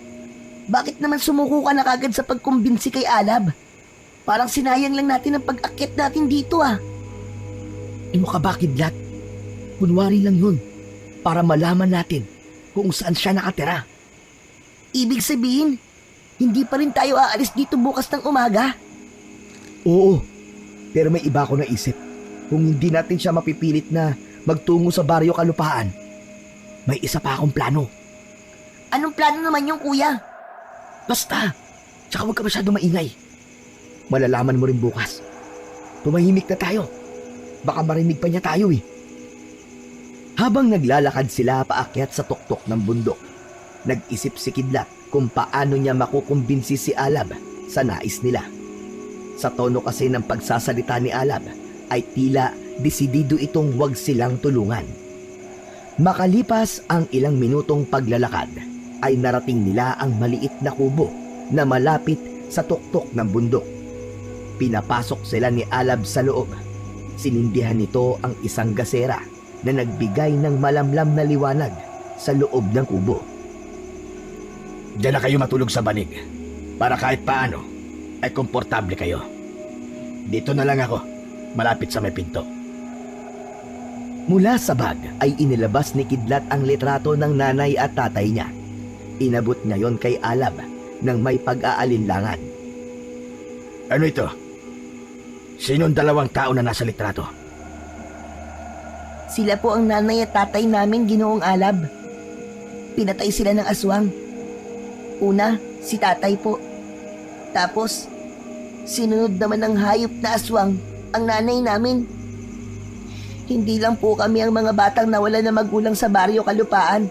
[SPEAKER 1] bakit naman sumuko ka na kagad sa pagkumbinsi kay Alab? Parang sinayang lang natin ang pag-akyat natin dito ah.
[SPEAKER 2] Ano ka ba, Kidlat? Kunwari lang yun para malaman natin kung saan siya nakatira.
[SPEAKER 1] Ibig sabihin, hindi pa rin tayo aalis dito bukas ng umaga?
[SPEAKER 2] Oo, pero may iba ako naisip. Kung hindi natin siya mapipilit na magtungo sa Baryo Kalupaan, may isa pa akong plano.
[SPEAKER 1] Anong plano naman yung kuya?
[SPEAKER 2] Basta, tsaka huwag ka masyado maingay. Malalaman mo rin bukas. Tumahimik na tayo. Baka marinig pa niya tayo eh. Habang naglalakad sila paakyat sa tuktok ng bundok, nag-isip si Kidlat kung paano niya makukumbinsi si Alab sa nais nila. Sa tono kasi ng pagsasalita ni Alab ay tila desidido itong huwag silang tulungan. Makalipas ang ilang minutong paglalakad ay narating nila ang maliit na kubo na malapit sa tuktok ng bundok. Pinapasok sila ni Alab sa loob. Sinindihan nito ang isang gasera na nagbigay ng malamlam na liwanag sa loob ng kubo.
[SPEAKER 3] Diyan na kayo matulog sa banig para kahit paano ay komportable kayo. Dito na lang ako, malapit sa may pinto.
[SPEAKER 2] Mula sa bag ay inilabas ni Kidlat ang litrato ng nanay at tatay niya. Inabot niya yon kay Alab nang may pag-aalinlangan.
[SPEAKER 3] Ano ito? Sinong dalawang tao na nasa litrato?
[SPEAKER 1] Sila po ang nanay at tatay namin, Ginoong Alab. Pinatay sila ng aswang. Una, si tatay po. Tapos, sinunod naman ng hayop na aswang ang nanay namin. Hindi lang po kami ang mga batang nawala na magulang sa Baryo Kalupaan.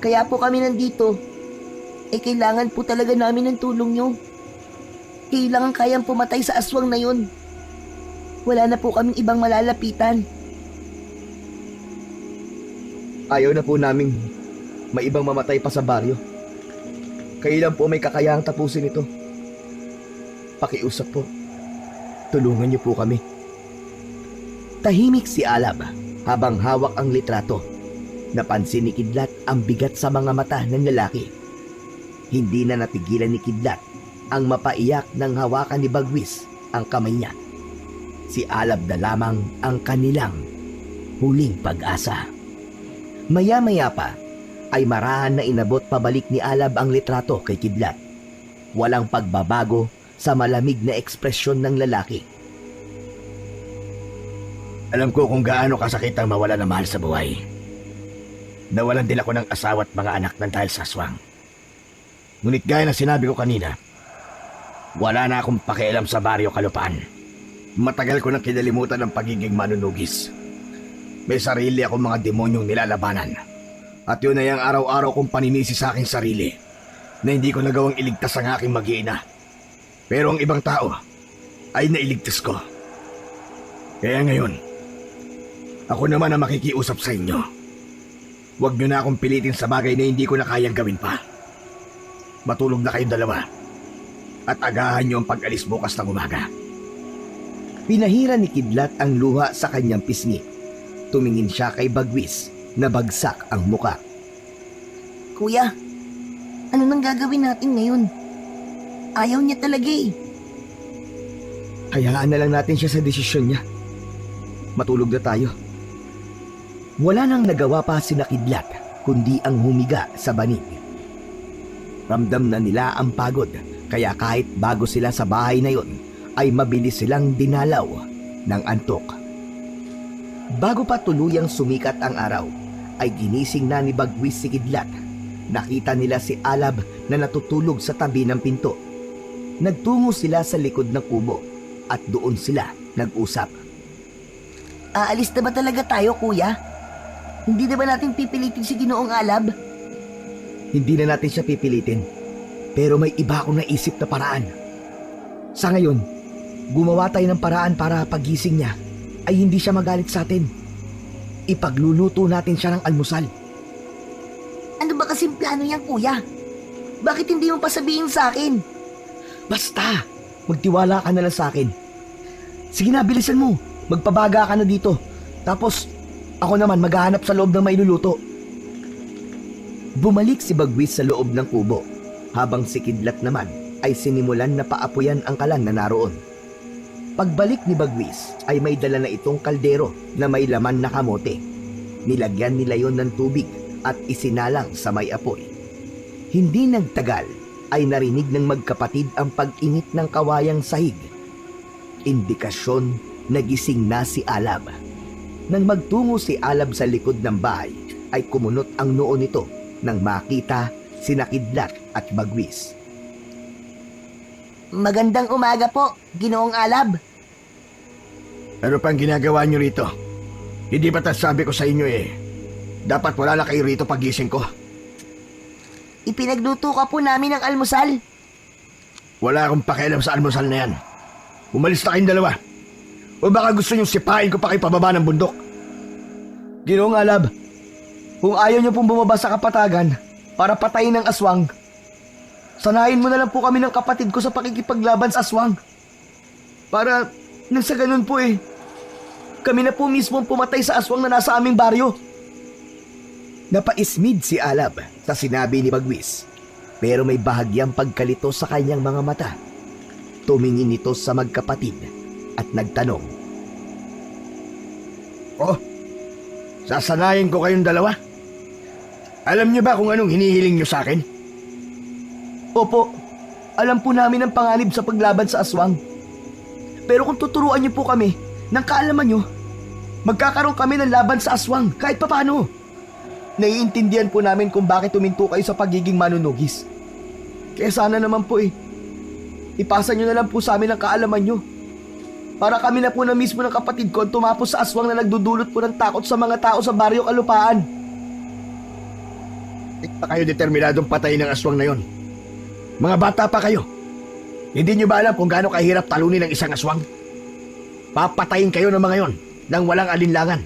[SPEAKER 1] Kaya po kami nandito. Kailangan po talaga namin ng tulong nyo. Kailangan kayang pumatay sa aswang na yun. Wala na po kaming ibang malalapitan.
[SPEAKER 4] Ayaw na po naming may ibang mamatay pa sa baryo. Kayo lang po may kakayahang tapusin ito. Pakiusap po. Tulungan niyo po kami.
[SPEAKER 2] Tahimik si Alab habang hawak ang litrato. Napansin ni Kidlat ang bigat sa mga mata ng lalaki. Hindi na napigilan ni Kidlat ang mapaiyak nang hawakan ni Bagwis ang kamay niya. Si Alab na lamang ang kanilang huling pag-asa. Maya-maya pa ay marahan na inabot pabalik ni Alab ang litrato kay Kidlat. Walang pagbabago sa malamig na ekspresyon ng lalaki.
[SPEAKER 3] Alam ko kung gaano kasakit ang mawala ng mahal sa buhay. Nawalan din ako ng asawa at mga anak ng dahil sa aswang. Ngunit gaya ng sinabi ko kanina, wala na akong pakialam sa baryo Kalupaan. Matagal ko nang kinalimutan ang pagiging manunugis. May sarili akong mga demonyong nilalabanan. At yun ay ang araw-araw kong paninisi sa aking sarili na hindi ko nagawang iligtas ang aking mag-iina. Pero ang ibang tao ay nailigtas ko. Kaya ngayon, ako naman ang makikiusap sa inyo. Huwag nyo na akong pilitin sa bagay na hindi ko na kayang gawin pa. Matulog na kayong dalawa at agahan nyo ang pag-alis bukas ng umaga.
[SPEAKER 2] Pinahira ni Kidlat ang luha sa kanyang pisngi. Tumingin siya kay Bagwis na bagsak ang muka.
[SPEAKER 1] Kuya, ano nang gagawin natin ngayon? Ayaw niya talaga eh.
[SPEAKER 4] Hayaan na lang natin siya sa desisyon niya. Matulog na tayo.
[SPEAKER 2] Wala nang nagawa pa si Kidlat kundi ang humiga sa banig. Ramdam na nila ang pagod, kaya kahit bago sila sa bahay na yon, ay mabilis silang dinalaw ng antok. Bago pa tuluyang sumikat ang araw, ay ginising na ni Bagwis si Kidlat. Nakita nila si Alab na natutulog sa tabi ng pinto. Nagtungo sila sa likod ng kubo at doon sila nag-usap.
[SPEAKER 1] Aalis na ba talaga tayo, kuya? Hindi na ba natin pipilitin si Ginoong Alab?
[SPEAKER 4] Hindi na natin siya pipilitin. Pero may iba akong naisip na paraan. Sa ngayon, gumawa tayo ng paraan para pagising niya ay hindi siya magalit sa atin. Ipagluluto natin siya ng almusal.
[SPEAKER 1] Ano ba kasing plano niyan, kuya? Bakit hindi mo pa sabihin sa akin?
[SPEAKER 4] Basta, magtiwala ka na lang sa akin. Sige na, bilisan mo. Magpabaga ka na dito. Tapos, ako naman maghahanap sa loob ng mailuluto.
[SPEAKER 2] Bumalik si Bagwis sa loob ng kubo, habang si Kidlat naman ay sinimulan na paapuyan ang kalan na naroon. Pagbalik ni Bagwis ay may dala na itong kaldero na may laman na kamote. Nilagyan nila yon ng tubig at isinalang sa may apoy. Hindi nagtagal ay narinig ng magkapatid ang pag-init ng kawayang sahig. Indikasyon na gising na si Alab. Nang magtungo si Alab sa likod ng bahay, ay kumunot ang noo nito nang makita sina Kidlat at Bagwis.
[SPEAKER 1] Magandang umaga po, Ginoong Alab.
[SPEAKER 3] Ano pang ginagawa nyo rito? Hindi ba sabi ko sa inyo dapat wala na kayo rito pagising ko?
[SPEAKER 1] Ipinagluto ka po namin ng almusal.
[SPEAKER 3] Wala akong pakialam sa almusal na yan. Umalis na kayong dalawa. O baka gusto nyong sipain ko pa kayo pababa ng bundok?
[SPEAKER 4] Ginoong Alab, kung ayaw niyo pong bumaba sa kapatagan para patayin ng aswang, sanayin mo na lang po kami ng kapatid ko sa pakikipaglaban sa aswang. Para nang sa ganun po kami na po mismo ang pumatay sa aswang na nasa aming baryo.
[SPEAKER 2] Napaismid si Alab sa sinabi ni Bagwis, pero may bahagyang pagkalito sa kanyang mga mata. Tumingin ito sa magkapatid at nagtanong.
[SPEAKER 3] Oh, sasanayin ko kayong dalawa? Alam niyo ba kung anong hinihiling niyo sa akin?
[SPEAKER 4] Opo, alam po namin ang panganib sa paglaban sa aswang. Pero kung tuturuan niyo po kami ng kaalaman niyo, magkakaroon kami ng laban sa aswang kahit papaano. Naiintindihan po namin kung bakit tuminto kayo sa pagiging manunugis. Kaya sana naman po ipasa niyo na lang po sa amin ang kaalaman niyo. Para kami na po na mismo ng kapatid ko ang tumapos sa aswang na nagdudulot po ng takot sa mga tao sa baryo Kalupaan.
[SPEAKER 3] Hindi pa kayo determinadong patayin ng aswang na yon. Mga bata pa kayo. Hindi niyo ba alam kung gaano kahirap talunin ng isang aswang? Papatayin kayo ng mga yon nang walang alinlangan.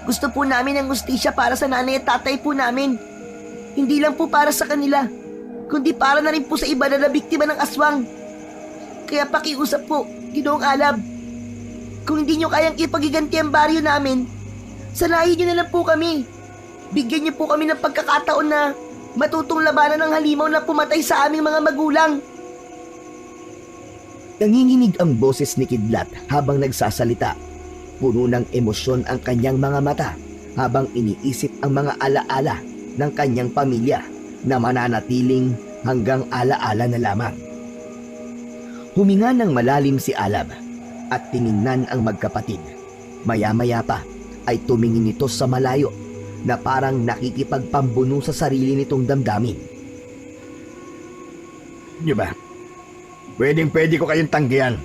[SPEAKER 1] Gusto po namin ng hustisya para sa nanay at tatay po namin. Hindi lang po para sa kanila, kundi para na rin po sa iba na nabiktima ng aswang. Kaya pakiusap po, Ginoong Alab. Kung hindi nyo kayang ipagiganti ang baryo namin, sanayin nyo na lang po kami. Bigyan nyo po kami ng pagkakataon na matutong labanan ng halimaw na pumatay sa aming mga magulang.
[SPEAKER 2] Nanginginig ang boses ni Kidlat habang nagsasalita. Puno ng emosyon ang kanyang mga mata habang iniisip ang mga alaala ng kanyang pamilya na mananatiling hanggang alaala na lamang. Huminga ng malalim si Alab at tiningnan ang magkapatid. Maya-maya pa ay tumingin ito sa malayo na parang nakikipagpambuno sa sarili nitong damdamin.
[SPEAKER 3] Di ba? Pwedeng-pwede ko kayong tanggihan.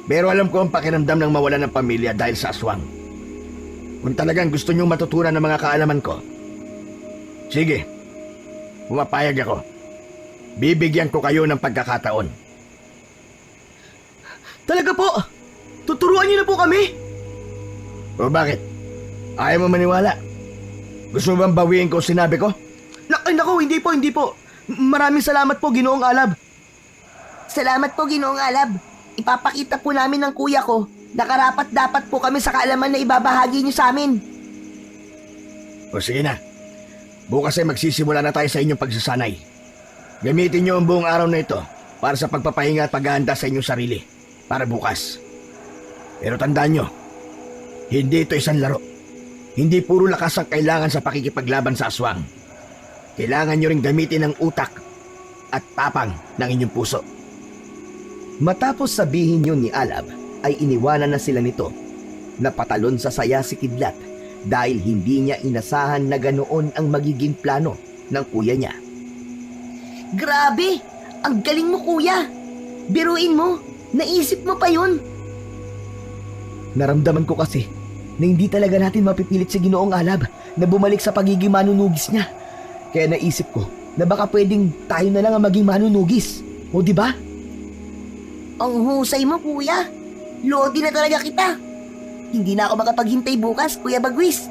[SPEAKER 3] Pero alam ko ang pakiramdam ng mawalan ng pamilya dahil sa aswang. Kung talagang gusto niyong matutunan ng mga kaalaman ko, sige, pumapayag ako. Bibigyan ko kayo ng pagkakataon.
[SPEAKER 4] Talaga po? Tuturuan niyo na po kami?
[SPEAKER 3] O bakit? Ayaw mo maniwala? Gusto mo bang bawiin ko sinabi ko?
[SPEAKER 4] Naku, hindi po. Maraming salamat po, Ginoong Alab.
[SPEAKER 1] Salamat po, Ginoong Alab. Ipapakita po namin ng kuya ko na karapat-dapat po kami sa kaalaman na ibabahagi niyo sa amin.
[SPEAKER 3] O sige na. Bukas ay magsisimula na tayo sa inyong pagsasanay. Gamitin niyo ang buong araw na ito para sa pagpapahinga at paghahanda sa inyong sarili para bukas. Pero tandaan niyo, hindi ito isang laro. Hindi puro lakas ang kailangan sa pakikipaglaban sa aswang. Kailangan niyo ring gamitin ang utak at tapang ng inyong puso.
[SPEAKER 2] Matapos sabihin yun ni Alab, ay iniwanan na sila nito. Napatalon sa saya si Kidlat dahil hindi niya inasahan na ganoon ang magiging plano ng kuya niya.
[SPEAKER 1] Grabe! Ang galing mo, kuya! Biruin mo! Naisip mo pa yun!
[SPEAKER 2] Naramdaman ko kasi na hindi talaga natin mapipilit si Ginoong Alab na bumalik sa pagiging manunugis niya. Kaya naisip ko na baka pwedeng tayo na lang ang maging manunugis. O di ba?
[SPEAKER 1] Ang husay mo, kuya! Lodi na talaga kita! Hindi na ako makapaghintay bukas, Kuya Bagwis.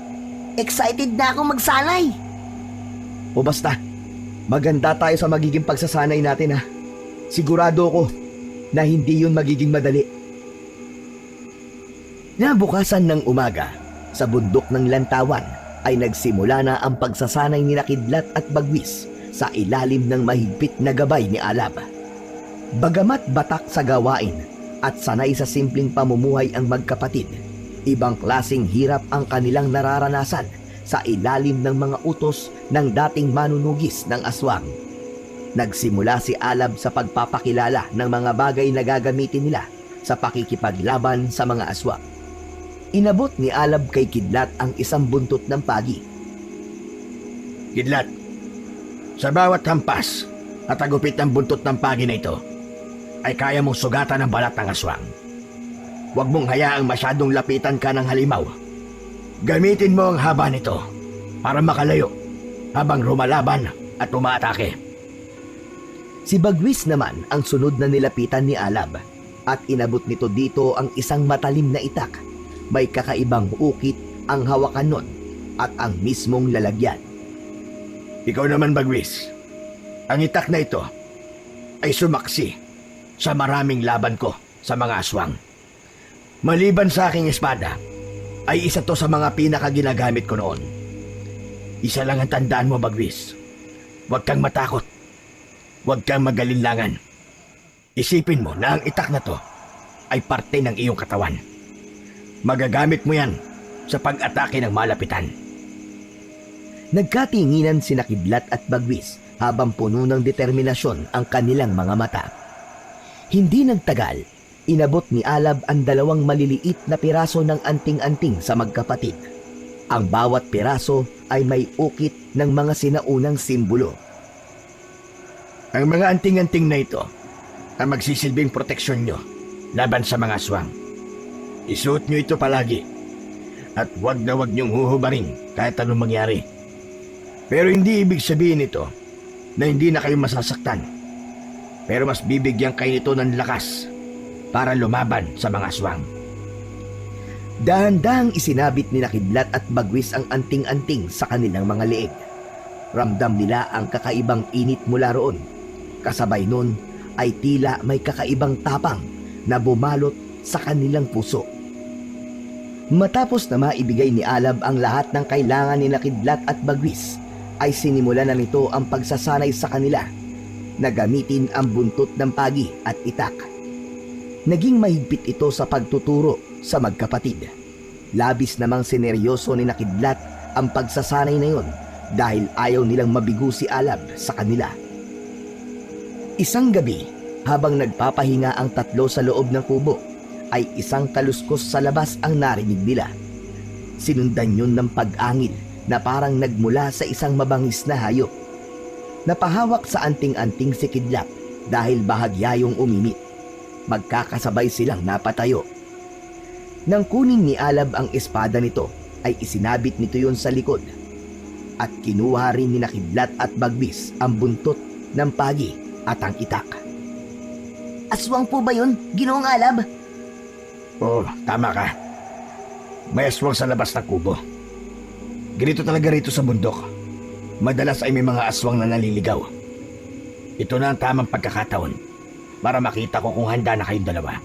[SPEAKER 1] Excited na akong magsanay.
[SPEAKER 2] O basta, maganda tayo sa magiging pagsasanay natin ha. Sigurado ko na hindi yun magiging madali. Nabukasan ng umaga, sa bundok ng Lantawan ay nagsimula na ang pagsasanay ni Kidlat at Bagwis sa ilalim ng mahigpit na gabay ni Alab. Bagamat batak sa gawain at sanay sa simpleng pamumuhay ang magkapatid, ibang klaseng hirap ang kanilang nararanasan sa ilalim ng mga utos ng dating manunugis ng aswang. Nagsimula si Alab sa pagpapakilala ng mga bagay na gagamitin nila sa pakikipaglaban sa mga aswang. Inabot ni Alab kay Kidlat ang isang buntot ng pagi.
[SPEAKER 3] Kidlat, sa bawat hampas at agupit ng buntot ng pagi na ito, ay kaya mong sugatan ang balat ng aswang. Huwag mong hayaang masyadong lapitan ka ng halimaw. Gamitin mo ang haba nito para makalayo habang rumalaban at umaatake.
[SPEAKER 2] Si Bagwis naman ang sunod na nilapitan ni Alab at inabot nito dito ang isang matalim na itak. May kakaibang ukit ang hawakan nun at ang mismong lalagyan.
[SPEAKER 3] Ikaw naman, Bagwis, ang itak na ito ay sumaksi sa maraming laban ko sa mga aswang. Maliban sa aking espada, ay isa to sa mga pinakaginagamit ko noon. Isa lang ang tandaan mo, Bagwis. Huwag kang matakot. Huwag kang magalinlangan. Isipin mo na ang itak na to ay parte ng iyong katawan. Magagamit mo yan sa pag-atake ng malapitan.
[SPEAKER 2] Nagkatinginan si Kidlat at Bagwis habang puno ng determinasyon ang kanilang mga mata. Hindi nagtagal, inabot ni Alab ang 2 maliliit na piraso ng anting-anting sa magkapatid. Ang bawat piraso ay may ukit ng mga sinaunang simbolo.
[SPEAKER 3] Ang mga anting-anting na ito ang magsisilbing proteksyon nyo laban sa mga aswang. Isuot nyo ito palagi at huwag na huwag nyong huhubarin kahit anong mangyari. Pero hindi ibig sabihin ito na hindi na kayo masasaktan. Pero mas bibigyan kayo nito ng lakas para lumaban sa mga aswang.
[SPEAKER 2] Dahan-dahang isinabit ni Kidlat at Bagwis ang anting-anting sa kanilang mga leeg. Ramdam nila ang kakaibang init mula roon. Kasabay nun ay tila may kakaibang tapang na bumalot sa kanilang puso. Matapos na maibigay ni Alab ang lahat ng kailangan ni Kidlat at Bagwis, ay sinimula na nito ang pagsasanay sa kanila na gamitin ang buntot ng pagi at itak. Naging mahigpit ito sa pagtuturo sa magkapatid. Labis namang sineryoso ni Nakidlat ang pagsasanay na yon dahil ayaw nilang mabigo si Alab sa kanila. Isang gabi, habang nagpapahinga ang tatlo sa loob ng kubo, ay isang kaluskos sa labas ang narinig nila. Sinundan yun ng pag-angil na parang nagmula sa isang mabangis na hayop. Napahawak sa anting-anting si Kidlat dahil bahagya yung uminit. Magkakasabay silang napatayo. Nang kunin ni Alab ang espada nito, ay isinabit nito yon sa likod. At kinuha rin ni Nakidlat at Bagwis ang buntot ng pagi at ang itak.
[SPEAKER 1] Aswang po ba yun, Ginoong Alab?
[SPEAKER 3] Oo, tama ka. May aswang sa labas ng kubo. Ganito talaga rito sa bundok. Madalas ay may mga aswang na naliligaw. Ito na ang tamang pagkakataon para makita ko kung handa na kayong dalawa.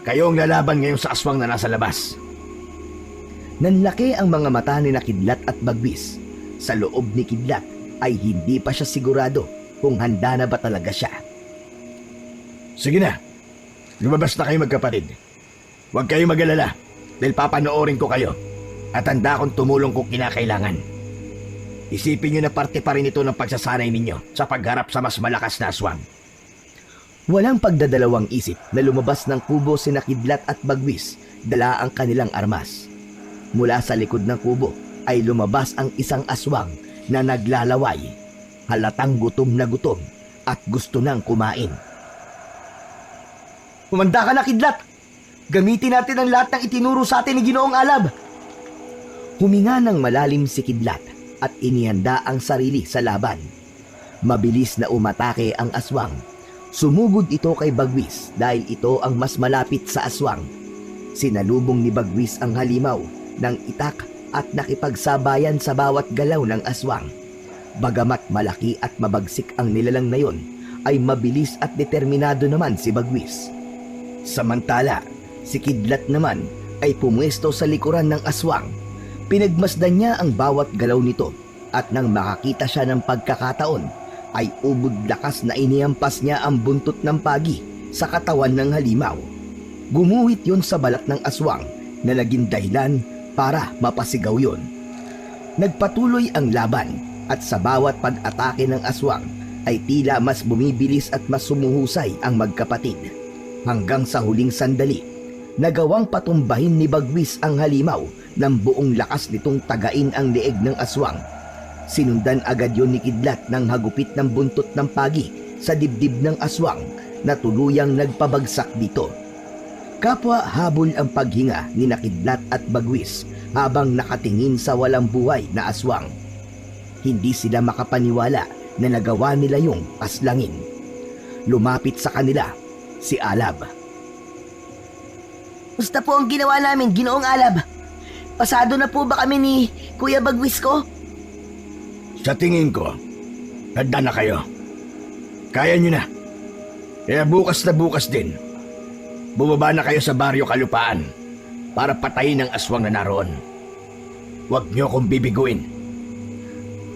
[SPEAKER 3] Kayo ang lalaban ngayon sa aswang na nasa labas.
[SPEAKER 2] Nanlaki ang mga mata ni Nakidlat at Bagwis. Sa loob ni Kidlat ay hindi pa siya sigurado kung handa na ba talaga siya.
[SPEAKER 3] Sige na, lumabas na kayo magkapatid. Huwag kayong mag-alala dahil papanoorin ko kayo at handa akong tumulong kung kinakailangan. Isipin nyo na parte pa rin ito ng pagsasanay ninyo sa pagharap sa mas malakas na aswang.
[SPEAKER 2] Walang pagdadalawang isip na lumabas ng kubo si Nakidlat at Bagwis, dala ang kanilang armas. Mula sa likod ng kubo ay lumabas ang isang aswang na naglalaway. Halatang gutom na gutom at gusto nang kumain.
[SPEAKER 4] Humanda ka na, Kidlat! Gamitin natin ang lahat ng itinuro sa atin ni Ginoong Alab!
[SPEAKER 2] Huminga ng malalim si Kidlat at inihanda ang sarili sa laban. Mabilis na umatake ang aswang. Sumugod ito kay Bagwis dahil ito ang mas malapit sa aswang. Sinalubong ni Bagwis ang halimaw ng itak at nakipagsabayan sa bawat galaw ng aswang. Bagamat malaki at mabagsik ang nilalang na yon, ay mabilis at determinado naman si Bagwis. Samantala, si Kidlat naman ay pumwesto sa likuran ng aswang. Pinagmasdan niya ang bawat galaw nito at nang makakita siya ng pagkakataon, ay ubod lakas na inihampas niya ang buntot ng pagi sa katawan ng halimaw. Gumuhit yon sa balat ng aswang na naging dahilan para mapasigaw yon. Nagpatuloy ang laban at sa bawat pag-atake ng aswang ay tila mas bumibilis at mas sumuhusay ang magkapatid. Hanggang sa huling sandali, nagawang patumbahin ni Bagwis ang halimaw ng buong lakas nitong tagain ang leeg ng aswang. Sinundan agad yon ni Kidlat ng hagupit ng buntot ng pagi sa dibdib ng aswang na tuluyang nagpabagsak dito. Kapwa habol ang paghinga ni Nakidlat at Bagwis habang nakatingin sa walang buhay na aswang. Hindi sila makapaniwala na nagawa nila yung aslangin. Lumapit sa kanila si Alab.
[SPEAKER 1] Basta po ang ginawa namin, Ginoong Alab. Pasado na po ba kami ni Kuya Bagwis ko?
[SPEAKER 3] Sa tingin ko, handa na kayo. Kaya nyo na. Kaya bukas na bukas din, bumaba na kayo sa baryo Kalupaan para patayin ang aswang na naroon. Huwag nyo akong bibiguin.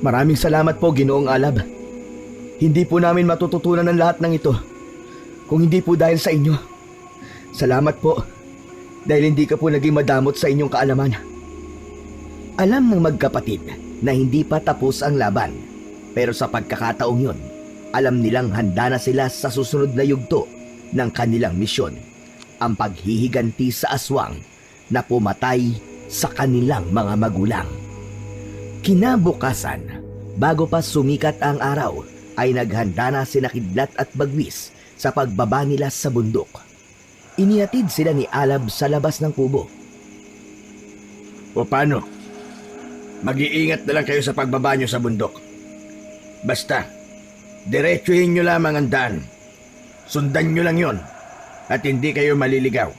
[SPEAKER 4] Maraming salamat po, Ginoong Alab. Hindi po namin matututunan ang lahat ng ito kung hindi po dahil sa inyo. Salamat po dahil hindi ka po naging madamot sa inyong kaalaman.
[SPEAKER 2] Alam ng magkapatid na hindi pa tapos ang laban, pero sa pagkakataong yon, alam nilang handa na sila sa susunod na yugto ng kanilang misyon, ang paghihiganti sa aswang na pumatay sa kanilang mga magulang. Kinabukasan, bago pa sumikat ang araw, ay naghanda na sina Kidlat at Bagwis sa pagbaba nila sa bundok. Inihatid sila ni Alab sa labas ng kubo.
[SPEAKER 3] O paano? Mag-iingat na lang kayo sa pagbaba nyo sa bundok. Basta, diretsuhin nyo lamang ang daan. Sundan nyo lang yon at hindi kayo maliligaw.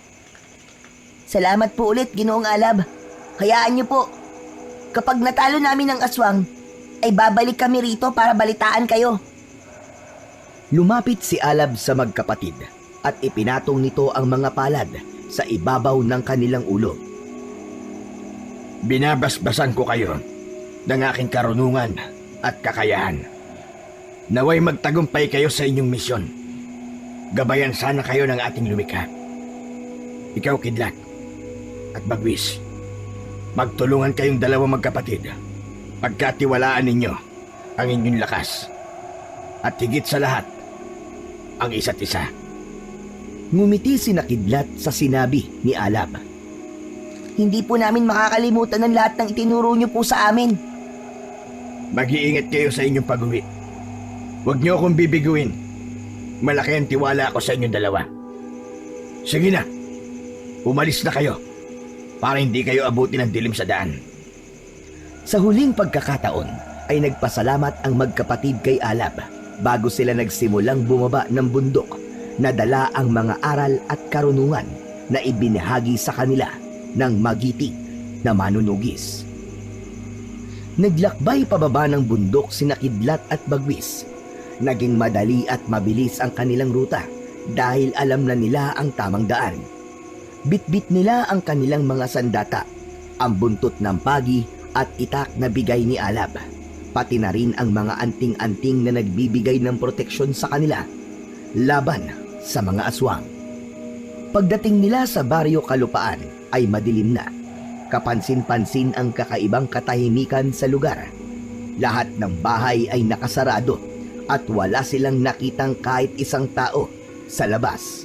[SPEAKER 1] Salamat po ulit, Ginoong Alab. Hayaan niyo po. Kapag natalo namin ang aswang, ay babalik kami rito para balitaan kayo.
[SPEAKER 2] Lumapit si Alab sa magkapatid at ipinatong nito ang mga palad sa ibabaw ng kanilang ulo.
[SPEAKER 3] Binabasbasan ko kayo ng aking karunungan at kakayahan. Naway magtagumpay kayo sa inyong misyon. Gabayan sana kayo ng ating lumikha. Ikaw, Kidlat, at Bagwis, Magtulungan kayong dalawang magkapatid. Pagkatiwalaan ninyo ang inyong lakas. At higit sa lahat, ang isa't isa.
[SPEAKER 2] Ngumiti si Kidlat sa sinabi ni Alab.
[SPEAKER 1] Hindi po namin makakalimutan ang lahat ng itinuro niyo po sa amin.
[SPEAKER 3] Mag-iingat kayo sa inyong pag-uwi. Huwag niyo akong bibiguin. Malaki ang tiwala ko sa inyong dalawa. Sige na, umalis na kayo para hindi kayo abutin ng dilim sa daan.
[SPEAKER 2] Sa huling pagkakataon ay nagpasalamat ang magkapatid kay Alab bago sila nagsimulang bumaba ng bundok na dala ang mga aral at karunungan na ibinahagi sa kanila ng magiting na manunugis. Naglakbay pababa ng bundok sina Kidlat at Bagwis. Naging madali at mabilis ang kanilang ruta dahil alam na nila ang tamang daan. Bitbit nila ang kanilang mga sandata, ang buntot ng pagi at itak na bigay ni Alab, pati na rin ang mga anting-anting na nagbibigay ng proteksyon sa kanila laban sa mga aswang. Pagdating nila sa baryo Kalupaan ay madilim na. Kapansin-pansin ang kakaibang katahimikan sa lugar. Lahat ng bahay ay nakasarado at wala silang nakitang kahit isang tao sa labas.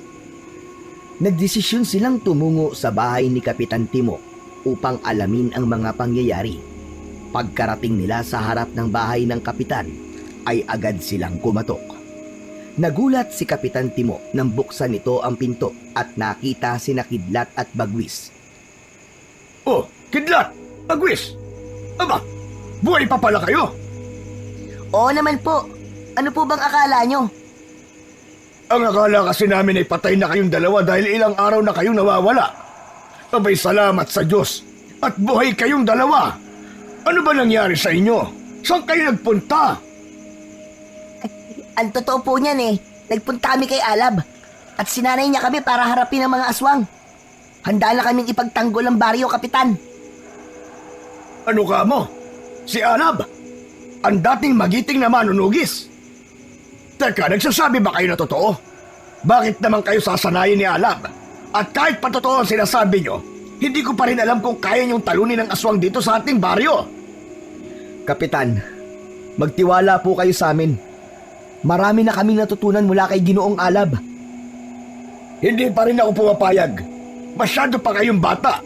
[SPEAKER 2] Nagdesisyon silang tumungo sa bahay ni Kapitan Timo upang alamin ang mga pangyayari. Pagkarating nila sa harap ng bahay ng kapitan, ay agad silang kumatok. Nagulat si Kapitan Timo nang buksan nito ang pinto at nakita sina Kidlat at Bagwis.
[SPEAKER 3] Oh, Kidlat! Bagwis! Aba, buhay pa pala kayo!
[SPEAKER 1] Oo naman po. Ano po bang akala nyo?
[SPEAKER 3] Ang akala kasi namin ay patay na kayong dalawa dahil ilang araw na kayong nawawala. Abay, salamat sa Diyos at buhay kayong dalawa. Ano ba nangyari sa inyo? Saan kayo nagpunta?
[SPEAKER 1] Ang totoo po niyan nagpunta kami kay Alab at sinanay niya kami para harapin ang mga aswang. Handa na kaming ipagtanggol ang baryo, Kapitan.
[SPEAKER 3] Ano ka mo? Si Alab? Ang dating magiting na manunugis? Teka, nagsasabi ba kayo na totoo? Bakit naman kayo sasanayin ni Alab? At kahit patotoo ang sinasabi nyo, hindi ko pa rin alam kung kaya niyong talunin ang aswang dito sa ating baryo.
[SPEAKER 2] Kapitan, magtiwala po kayo sa amin. Marami na kaming natutunan mula kay Ginoong Alab.
[SPEAKER 3] Hindi pa rin ako pumapayag. Masyado pa kayong bata.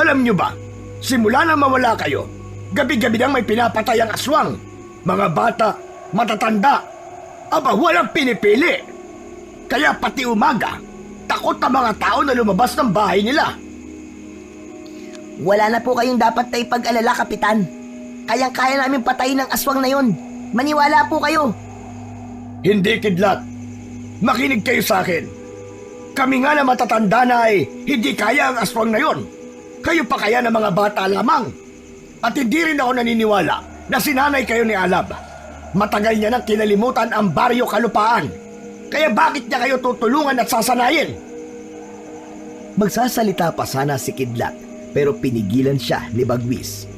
[SPEAKER 3] Alam nyo ba, simula na mawala kayo, gabi-gabi nang may pinapatay ang aswang. Mga bata, matatanda, aba walang pinipili. Kaya pati umaga, takot ang mga tao na lumabas ng bahay nila.
[SPEAKER 1] Wala na po kayong dapat na ipag-alala, Kapitan. Kayang-kaya namin patayin ang aswang na yon. Maniwala po kayo.
[SPEAKER 3] Hindi, Kidlat. Makinig kayo sa akin. Kami nga na matatanda na ay hindi kaya ang aswang na yon. Kayo pa kaya ng mga bata lamang. At hindi rin ako naniniwala na sinanay kayo ni Alab. Matagal niya nang kinalimutan ang baryo Kalupaan. Kaya bakit niya kayo tutulungan at sasanayin?
[SPEAKER 2] Magsasalita pa sana si Kidlat pero pinigilan siya ni Bagwis.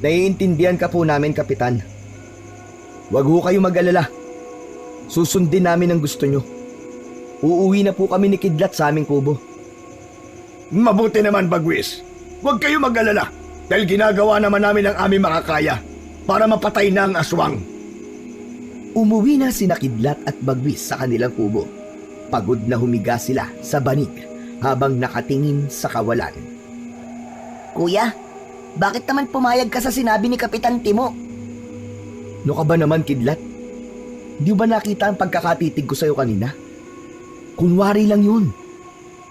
[SPEAKER 2] Naiintindihan ka po namin, Kapitan. Huwag ho kayo mag-alala. Susundin namin ang gusto nyo. Uuwi na po kami ni Kidlat sa aming kubo.
[SPEAKER 3] Mabuti naman, Bagwis. Huwag kayo mag-alala dahil ginagawa naman namin ang aming makakaya para mapatay na ang aswang.
[SPEAKER 2] Umuwi na sina Kidlat at Bagwis sa kanilang kubo. Pagod na humiga sila sa banig habang nakatingin sa kawalan.
[SPEAKER 1] Kuya, bakit naman pumayag ka sa sinabi ni Kapitan Timo?
[SPEAKER 2] No ka ba naman, Kidlat? Di ba nakita ang pagkakatitig ko sa'yo kanina? Kunwari lang yun.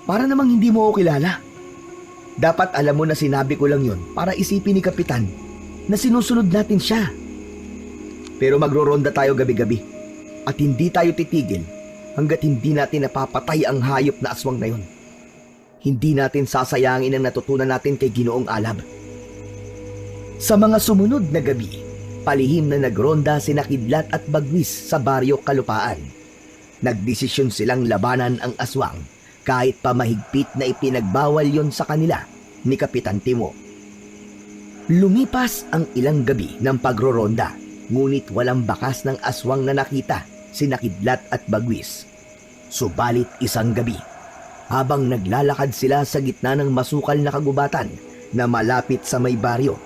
[SPEAKER 2] Para namang hindi mo ako kilala. Dapat alam mo na sinabi ko lang yun para isipin ni Kapitan na sinusunod natin siya. Pero magro-ronda tayo gabi-gabi at hindi tayo titigil hanggat hindi natin napapatay ang hayop na aswang na yun. Hindi natin sasayangin ang natutunan natin kay Ginoong Alab. Sa mga sumunod na gabi, palihim na nagronda sina Kidlat at Bagwis sa baryo Kalupaan. Nagdesisyon silang labanan ang aswang kahit pa mahigpit na ipinagbawal yon sa kanila ni Kapitan Timo. Lumipas ang ilang gabi ng pagroronda, ngunit walang bakas ng aswang na nakita sina Kidlat at Bagwis. Subalit isang gabi, habang naglalakad sila sa gitna ng masukal na kagubatan na malapit sa may baryo.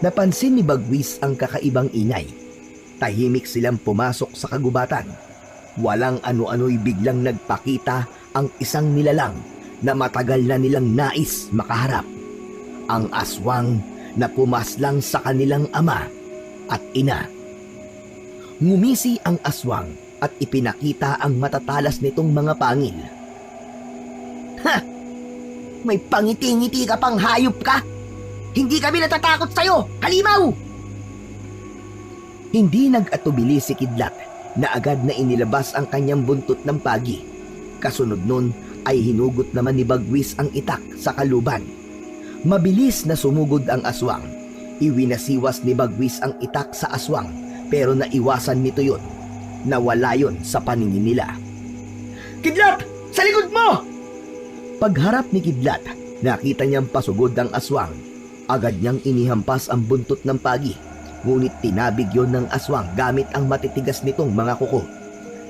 [SPEAKER 2] Napansin ni Bagwis ang kakaibang ingay. Tahimik silang pumasok sa kagubatan. Walang ano-ano'y biglang nagpakita ang isang nilalang na matagal na nilang nais makaharap. Ang aswang na pumaslang sa kanilang ama at ina. Ngumisi ang aswang at ipinakita ang matatalas nitong mga pangil.
[SPEAKER 1] Ha! May pangiti-ngiti ka pang hayop ka! Hindi kami natatakot sa'yo, halimaw!
[SPEAKER 2] Hindi nag-atubili si Kidlat na agad na inilabas ang kanyang buntot ng pagi. Kasunod nun ay hinugot naman ni Bagwis ang itak sa kaluban. Mabilis na sumugod ang aswang. Iwinasiwas ni Bagwis ang itak sa aswang pero naiwasan nito yun. Nawala yun sa paningin nila.
[SPEAKER 3] Kidlat! Sa likod mo!
[SPEAKER 2] Pagharap ni Kidlat, nakita niyang pasugod ang aswang. Agad niyang inihampas ang buntot ng pagi, ngunit tinabig yon ng aswang gamit ang matitigas nitong mga kuko.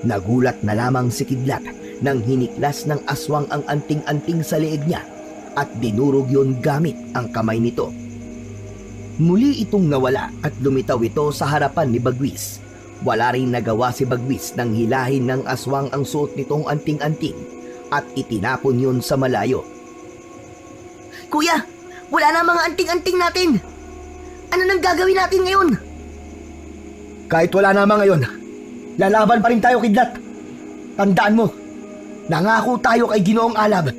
[SPEAKER 2] Nagulat na lamang si Kidlat nang hiniklas ng aswang ang anting-anting sa leeg niya at dinurog yon gamit ang kamay nito. Muli itong nawala at lumitaw ito sa harapan ni Bagwis. Wala rin nagawa si Bagwis nang hilahin ng aswang ang suot nitong anting-anting at itinapon yun sa malayo.
[SPEAKER 1] Kuya, wala na ang mga anting-anting natin! Ano nang gagawin natin ngayon?
[SPEAKER 4] Kahit wala na ngayon, lalaban pa rin tayo, Kidlat. Tandaan mo, nangako tayo kay Ginoong Alab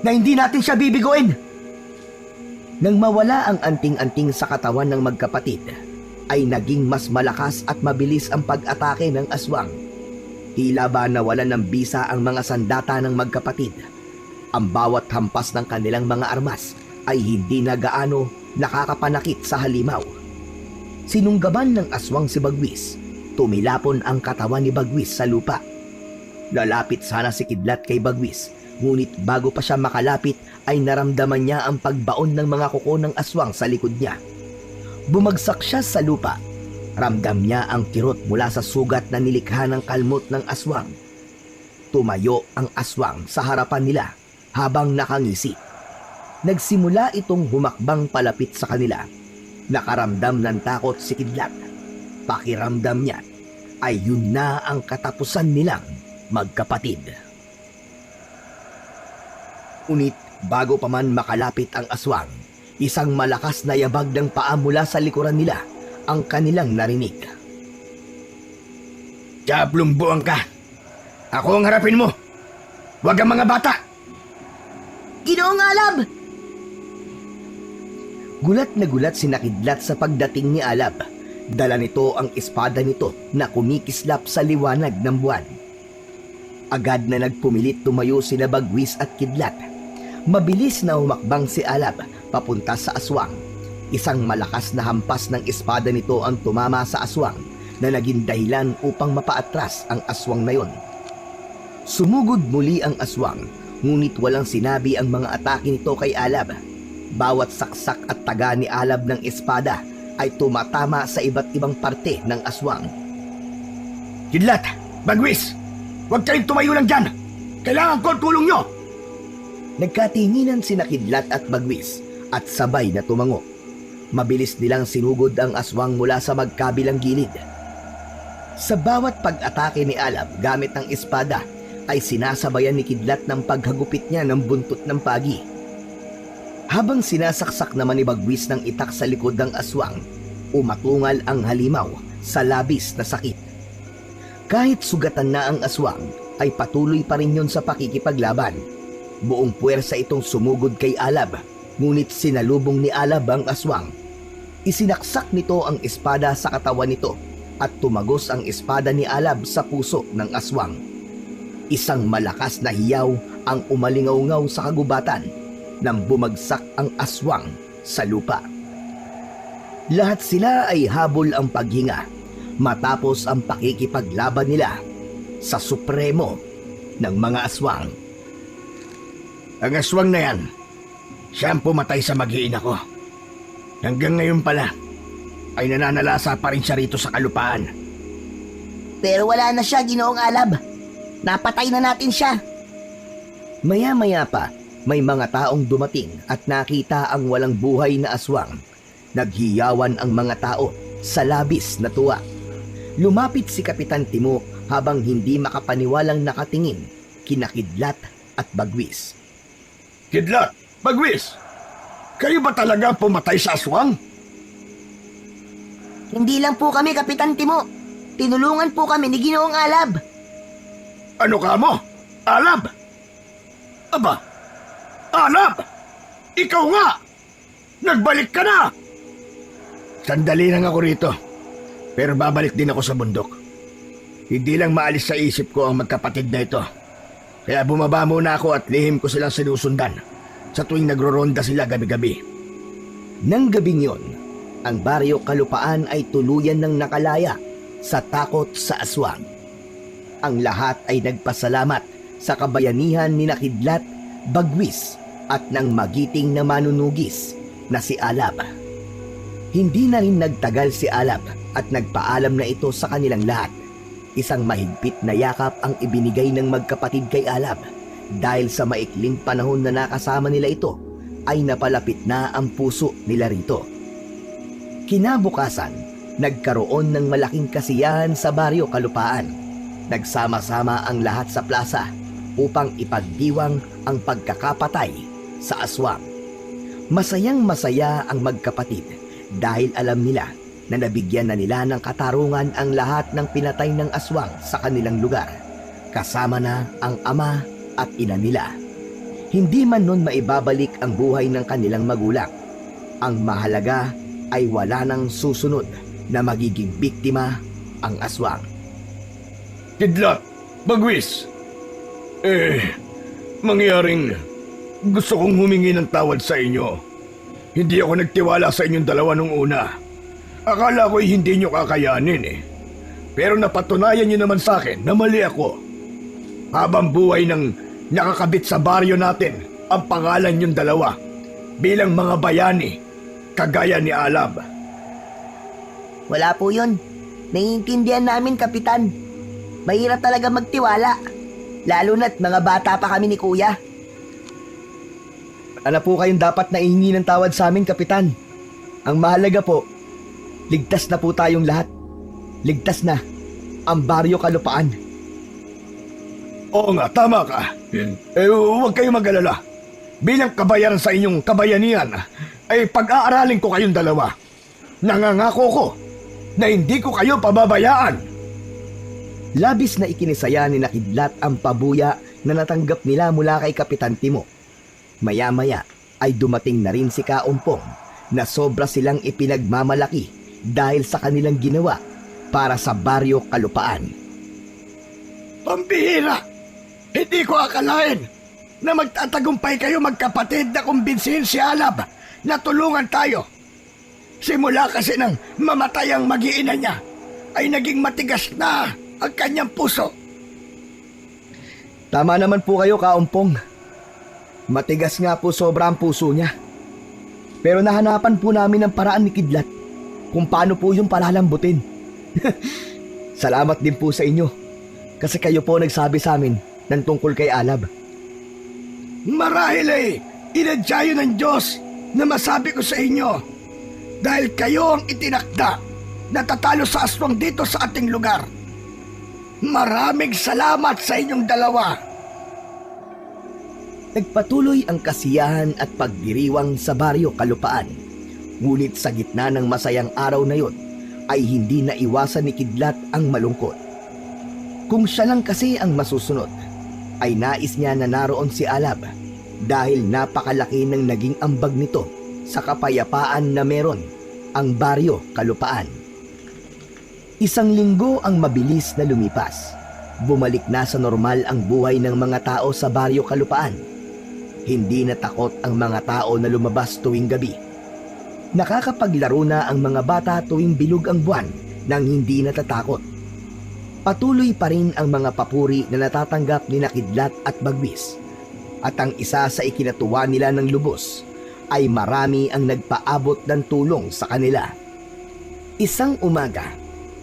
[SPEAKER 4] na hindi natin siya bibigoin.
[SPEAKER 2] Nang mawala ang anting-anting sa katawan ng magkapatid, ay naging mas malakas at mabilis ang pag-atake ng aswang. Tila ba nawalan ng bisa ang mga sandata ng magkapatid. Ang bawat hampas ng kanilang mga armas ay hindi na gaano nakakapanakit sa halimaw. Sinunggaban ng aswang si Bagwis. Tumilapon ang katawan ni Bagwis sa lupa. Lalapit sana si Kidlat kay Bagwis, ngunit bago pa siya makalapit ay naramdaman niya ang pagbaon ng mga kuko ng aswang sa likod niya. Bumagsak siya sa lupa. Ramdam niya ang kirot mula sa sugat na nilikha ng kalmot ng aswang. Tumayo ang aswang sa harapan nila habang nakangisi. Nagsimula itong humakbang palapit sa kanila. Nakaramdam ng takot si Kidlat. Pakiramdam niya ay yun na ang katapusan nilang magkapatid. Unit bago pa man makalapit ang aswang, isang malakas na yabag ng paa mula sa likuran nila ang kanilang narinig.
[SPEAKER 3] Jablumbuang ka! Ako ang harapin mo! Huwag ang mga bata!
[SPEAKER 1] Ginoong Alab!
[SPEAKER 2] Gulat na gulat si Kidlat sa pagdating ni Alab. Dala nito ang espada nito na kumikislap sa liwanag ng buwan. Agad na nagpumilit tumayo sina Bagwis at Kidlat. Mabilis na humakbang si Alab papunta sa aswang. Isang malakas na hampas ng espada nito ang tumama sa aswang na naging dahilan upang mapaatras ang aswang na yon. Sumugod muli ang aswang, ngunit walang sinabi ang mga atake nito kay Alab. Bawat saksak at taga ni Alab ng espada ay tumatama sa iba't ibang parte ng aswang.
[SPEAKER 3] Kidlat! Bagwis! Huwag kayong tumayo lang dyan! Kailangan ko ang tulong nyo!
[SPEAKER 2] Nagkatinginan sina Kidlat at Bagwis at sabay na tumango. Mabilis nilang sinugod ang aswang mula sa magkabilang gilid. Sa bawat pag-atake ni Alab gamit ng espada ay sinasabayan ni Kidlat ng paghagupit niya ng buntot ng pagi. Habang sinasaksak naman ni Bagwis ng itak sa likod ng aswang, umatungal ang halimaw sa labis na sakit. Kahit sugatan na ang aswang, ay patuloy pa rin yun sa pakikipaglaban. Buong puwersa itong sumugod kay Alab, ngunit sinalubong ni Alab ang aswang. Isinaksak nito ang espada sa katawan nito at tumagos ang espada ni Alab sa puso ng aswang. Isang malakas na hiyaw ang umalingaw-ngaw sa kagubatan nang bumagsak ang aswang sa lupa. Lahat sila ay habol ang paghinga matapos ang pakikipaglaban nila sa supremo ng mga aswang.
[SPEAKER 3] Ang aswang na yan, siya ang pumatay sa mag-iina ko. Hanggang ngayon pala, ay nananalasa pa rin siya rito sa kalupaan.
[SPEAKER 1] Pero wala na siya, Ginoong Alab. Napatay na natin siya.
[SPEAKER 2] Maya-maya pa, may mga taong dumating at nakita ang walang buhay na aswang. Naghiyawan ang mga tao sa labis na tuwa. Lumapit si Kapitan Timok habang hindi makapaniwalang nakatingin kina Kidlat at Bagwis.
[SPEAKER 3] Kidlat, Bagwis, kayo ba talaga pumatay sa aswang?
[SPEAKER 1] Hindi lang po kami, Kapitan Timo. Tinulungan po kami ni Ginoong Alab.
[SPEAKER 3] Ano ka mo? Alab? Aba, Alab! Ikaw nga! Nagbalik ka na! Sandali lang ako rito. Pero babalik din ako sa bundok. Hindi lang maalis sa isip ko ang magkapatid na ito. Kaya bumaba muna ako at lihim ko silang sinusundan sa tuwing nagro-ronda sila gabi-gabi.
[SPEAKER 2] Nang gabing yon, ang baryo Kalupaan ay tuluyan ng nakalaya sa takot sa aswang. Ang lahat ay nagpasalamat sa kabayanihan ni Kidlat, Bagwis at ng magiting na manunugis na si Alab. Hindi na rin nagtagal si Alab at nagpaalam na ito sa kanilang lahat. Isang mahigpit na yakap ang ibinigay ng magkapatid kay Alab dahil sa maikling panahon na nakasama nila ito ay napalapit na ang puso nila rito. Kinabukasan, nagkaroon ng malaking kasiyahan sa baryo Kalupaan. Nagsama-sama ang lahat sa plaza upang ipagdiwang ang pagkakapatay sa aswang. Masayang-masaya ang magkapatid dahil alam nila na nabigyan na nila ng katarungan ang lahat ng pinatay ng aswang sa kanilang lugar, kasama na ang ama at ina nila. Hindi man nun maibabalik ang buhay ng kanilang magulang. Ang mahalaga ay wala nang susunod na magiging biktima ang aswang.
[SPEAKER 3] Kidlat, Bagwis, mangyaring gusto kong humingi ng tawad sa inyo. Hindi ako nagtiwala sa inyong dalawa nung una. Akala ko'y hindi nyo kakayanin Pero napatunayan nyo naman sa akin na mali ako. Habang buhay nang nakakabit sa baryo natin ang pangalan yung dalawa bilang mga bayani, kagaya ni Alab.
[SPEAKER 1] Wala po yun. Naiintindihan namin, Kapitan. Mahirap talaga magtiwala. Lalo na't mga bata pa kami ni Kuya.
[SPEAKER 4] Ano po kayong dapat na ihingi ng tawad sa amin, Kapitan? Ang mahalaga po, ligtas na po tayong lahat. Ligtas na ang baryo Kalupaan.
[SPEAKER 3] Oo nga, tama ka. Huwag kayong mag-alala. Bilang kabayaran sa inyong kabayanihan, ay pag-aaralin ko kayong dalawa. Nangangako ko na hindi ko kayo pababayaan.
[SPEAKER 2] Labis na ikinisaya ni Kidlat ang pabuya na natanggap nila mula kay Kapitan Timo. Maya-maya ay dumating na rin si Kaumpong na sobra silang ipinagmamalaki dahil sa kanilang ginawa para sa baryo Kalupaan.
[SPEAKER 3] Pambihira! Hindi ko akalain na magtatagumpay kayo magkapatid na kumbinsihin si Alab na tulungan tayo. Simula kasi nang mamatay ang mag-iina niya, ay naging matigas na ang kanyang puso.
[SPEAKER 4] Tama naman po kayo, Kaumpong. Matigas nga po sobra ang puso niya. Pero nahanapan po namin ang paraan ni Kidlat kung paano po yung palalambutin. Salamat din po sa inyo kasi kayo po nagsabi sa amin ng tungkol kay Alab.
[SPEAKER 3] Marahil ay inadya ng Diyos na masabi ko sa inyo dahil kayo ang itinakda na tatalo sa aswang dito sa ating lugar. Maraming salamat sa inyong dalawa.
[SPEAKER 2] Nagpatuloy ang kasiyahan at pagdiriwang sa baryo Kalupaan. Ngunit sa gitna ng masayang araw na yon, ay hindi naiwasan ni Kidlat ang malungkot. Kung siya lang kasi ang masusunod, ay nais niya na naroon si Alab dahil napakalaki ng naging ambag nito sa kapayapaan na meron ang baryo Kalupaan. Isang linggo ang mabilis na lumipas. Bumalik na sa normal ang buhay ng mga tao sa baryo Kalupaan. Hindi natakot ang mga tao na lumabas tuwing gabi. Nakakapaglaro na ang mga bata tuwing bilog ang buwan nang hindi natatakot. Patuloy pa rin ang mga papuri na natatanggap ni Kidlat at Bagwis. At ang isa sa ikinatuwa nila ng lubos ay marami ang nagpaabot ng tulong sa kanila. Isang umaga,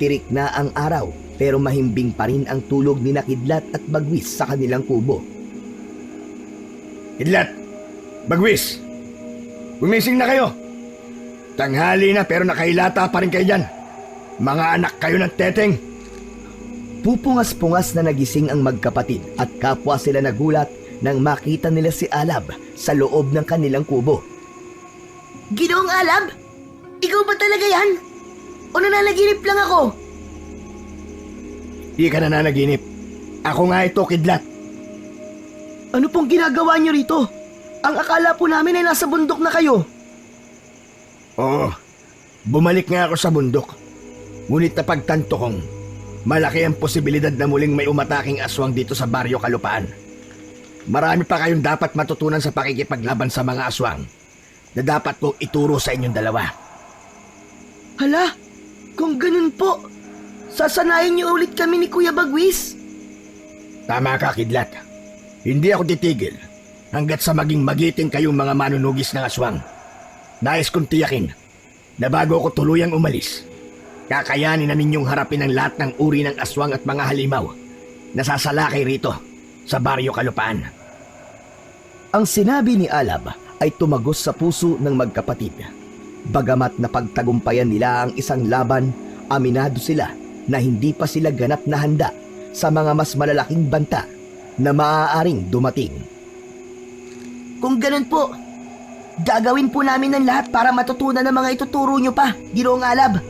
[SPEAKER 2] tirik na ang araw pero mahimbing pa rin ang tulog ni Kidlat at Bagwis sa kanilang kubo.
[SPEAKER 3] Kidlat! Bagwis! Gumising na kayo! Tanghali na pero nakahilata pa rin kayo dyan. Mga anak kayo ng teteng.
[SPEAKER 2] Pupungas-pungas na nagising ang magkapatid at kapwa sila nagulat nang makita nila si Alab sa loob ng kanilang kubo.
[SPEAKER 1] Ginoong Alab? Ikaw ba talaga yan? O nananaginip lang ako?
[SPEAKER 3] Di ka nananaginip. Ako nga ito, Kidlat.
[SPEAKER 4] Ano pong ginagawa niyo rito? Ang akala po namin ay nasa bundok na kayo.
[SPEAKER 3] Oo, bumalik nga ako sa bundok. Ngunit napagtanto kong malaki ang posibilidad na muling may umataking aswang dito sa Baryo Kalupaan. Marami pa kayong dapat matutunan sa pakikipaglaban sa mga aswang na dapat kong ituro sa inyong dalawa.
[SPEAKER 4] Hala, kung ganun po, sasanayin niyo ulit kami ni Kuya Bagwis.
[SPEAKER 3] Tama ka, Kidlat. Hindi ako titigil hanggat sa maging magiting kayong mga manunugis ng aswang. Nais kong tiyakin na bago ako tuluyang umalis, kakayanin na ninyong harapin ang lahat ng uri ng aswang at mga halimaw na sasalakay rito sa Baryo Kalupaan.
[SPEAKER 2] Ang sinabi ni Alab ay tumagos sa puso ng magkapatid. Bagamat napagtagumpayan nila ang isang laban, aminado sila na hindi pa sila ganap na handa sa mga mas malalaking banta na maaaring dumating.
[SPEAKER 1] Kung ganun po, gagawin po namin ang lahat para matutunan ang mga ituturo nyo pa, Ginoong Alab.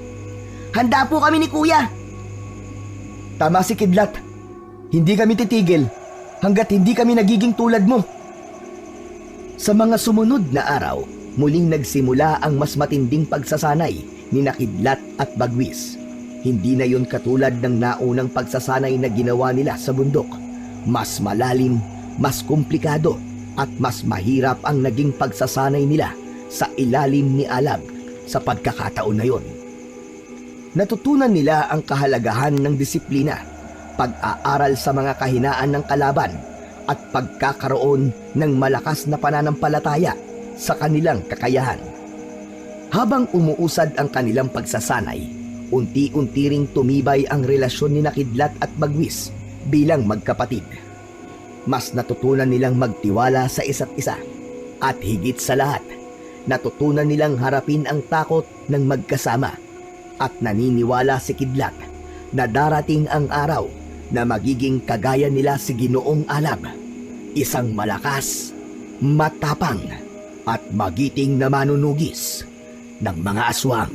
[SPEAKER 1] Handa po kami ni Kuya.
[SPEAKER 2] Tama si Kidlat. Hindi kami titigil hanggat hindi kami nagiging tulad mo. Sa mga sumunod na araw, muling nagsimula ang mas matinding pagsasanay ni Kidlat at Bagwis. Hindi na yun katulad ng naunang pagsasanay na ginawa nila sa bundok. Mas malalim, mas komplikado, at mas mahirap ang naging pagsasanay nila sa ilalim ni Alab sa pagkakataon na yon. Natutunan nila ang kahalagahan ng disiplina, pag-aaral sa mga kahinaan ng kalaban, at pagkakaroon ng malakas na pananampalataya sa kanilang kakayahan. Habang umuusad ang kanilang pagsasanay, unti-unti ring tumibay ang relasyon ni Kidlat at Bagwis bilang magkapatid. Mas natutunan nilang magtiwala sa isa't isa at higit sa lahat, natutunan nilang harapin ang takot ng magkasama at naniniwala si Kidlat na darating ang araw na magiging kagaya nila si Ginoong Alab, isang malakas, matapang at magiting na manunugis ng mga aswang.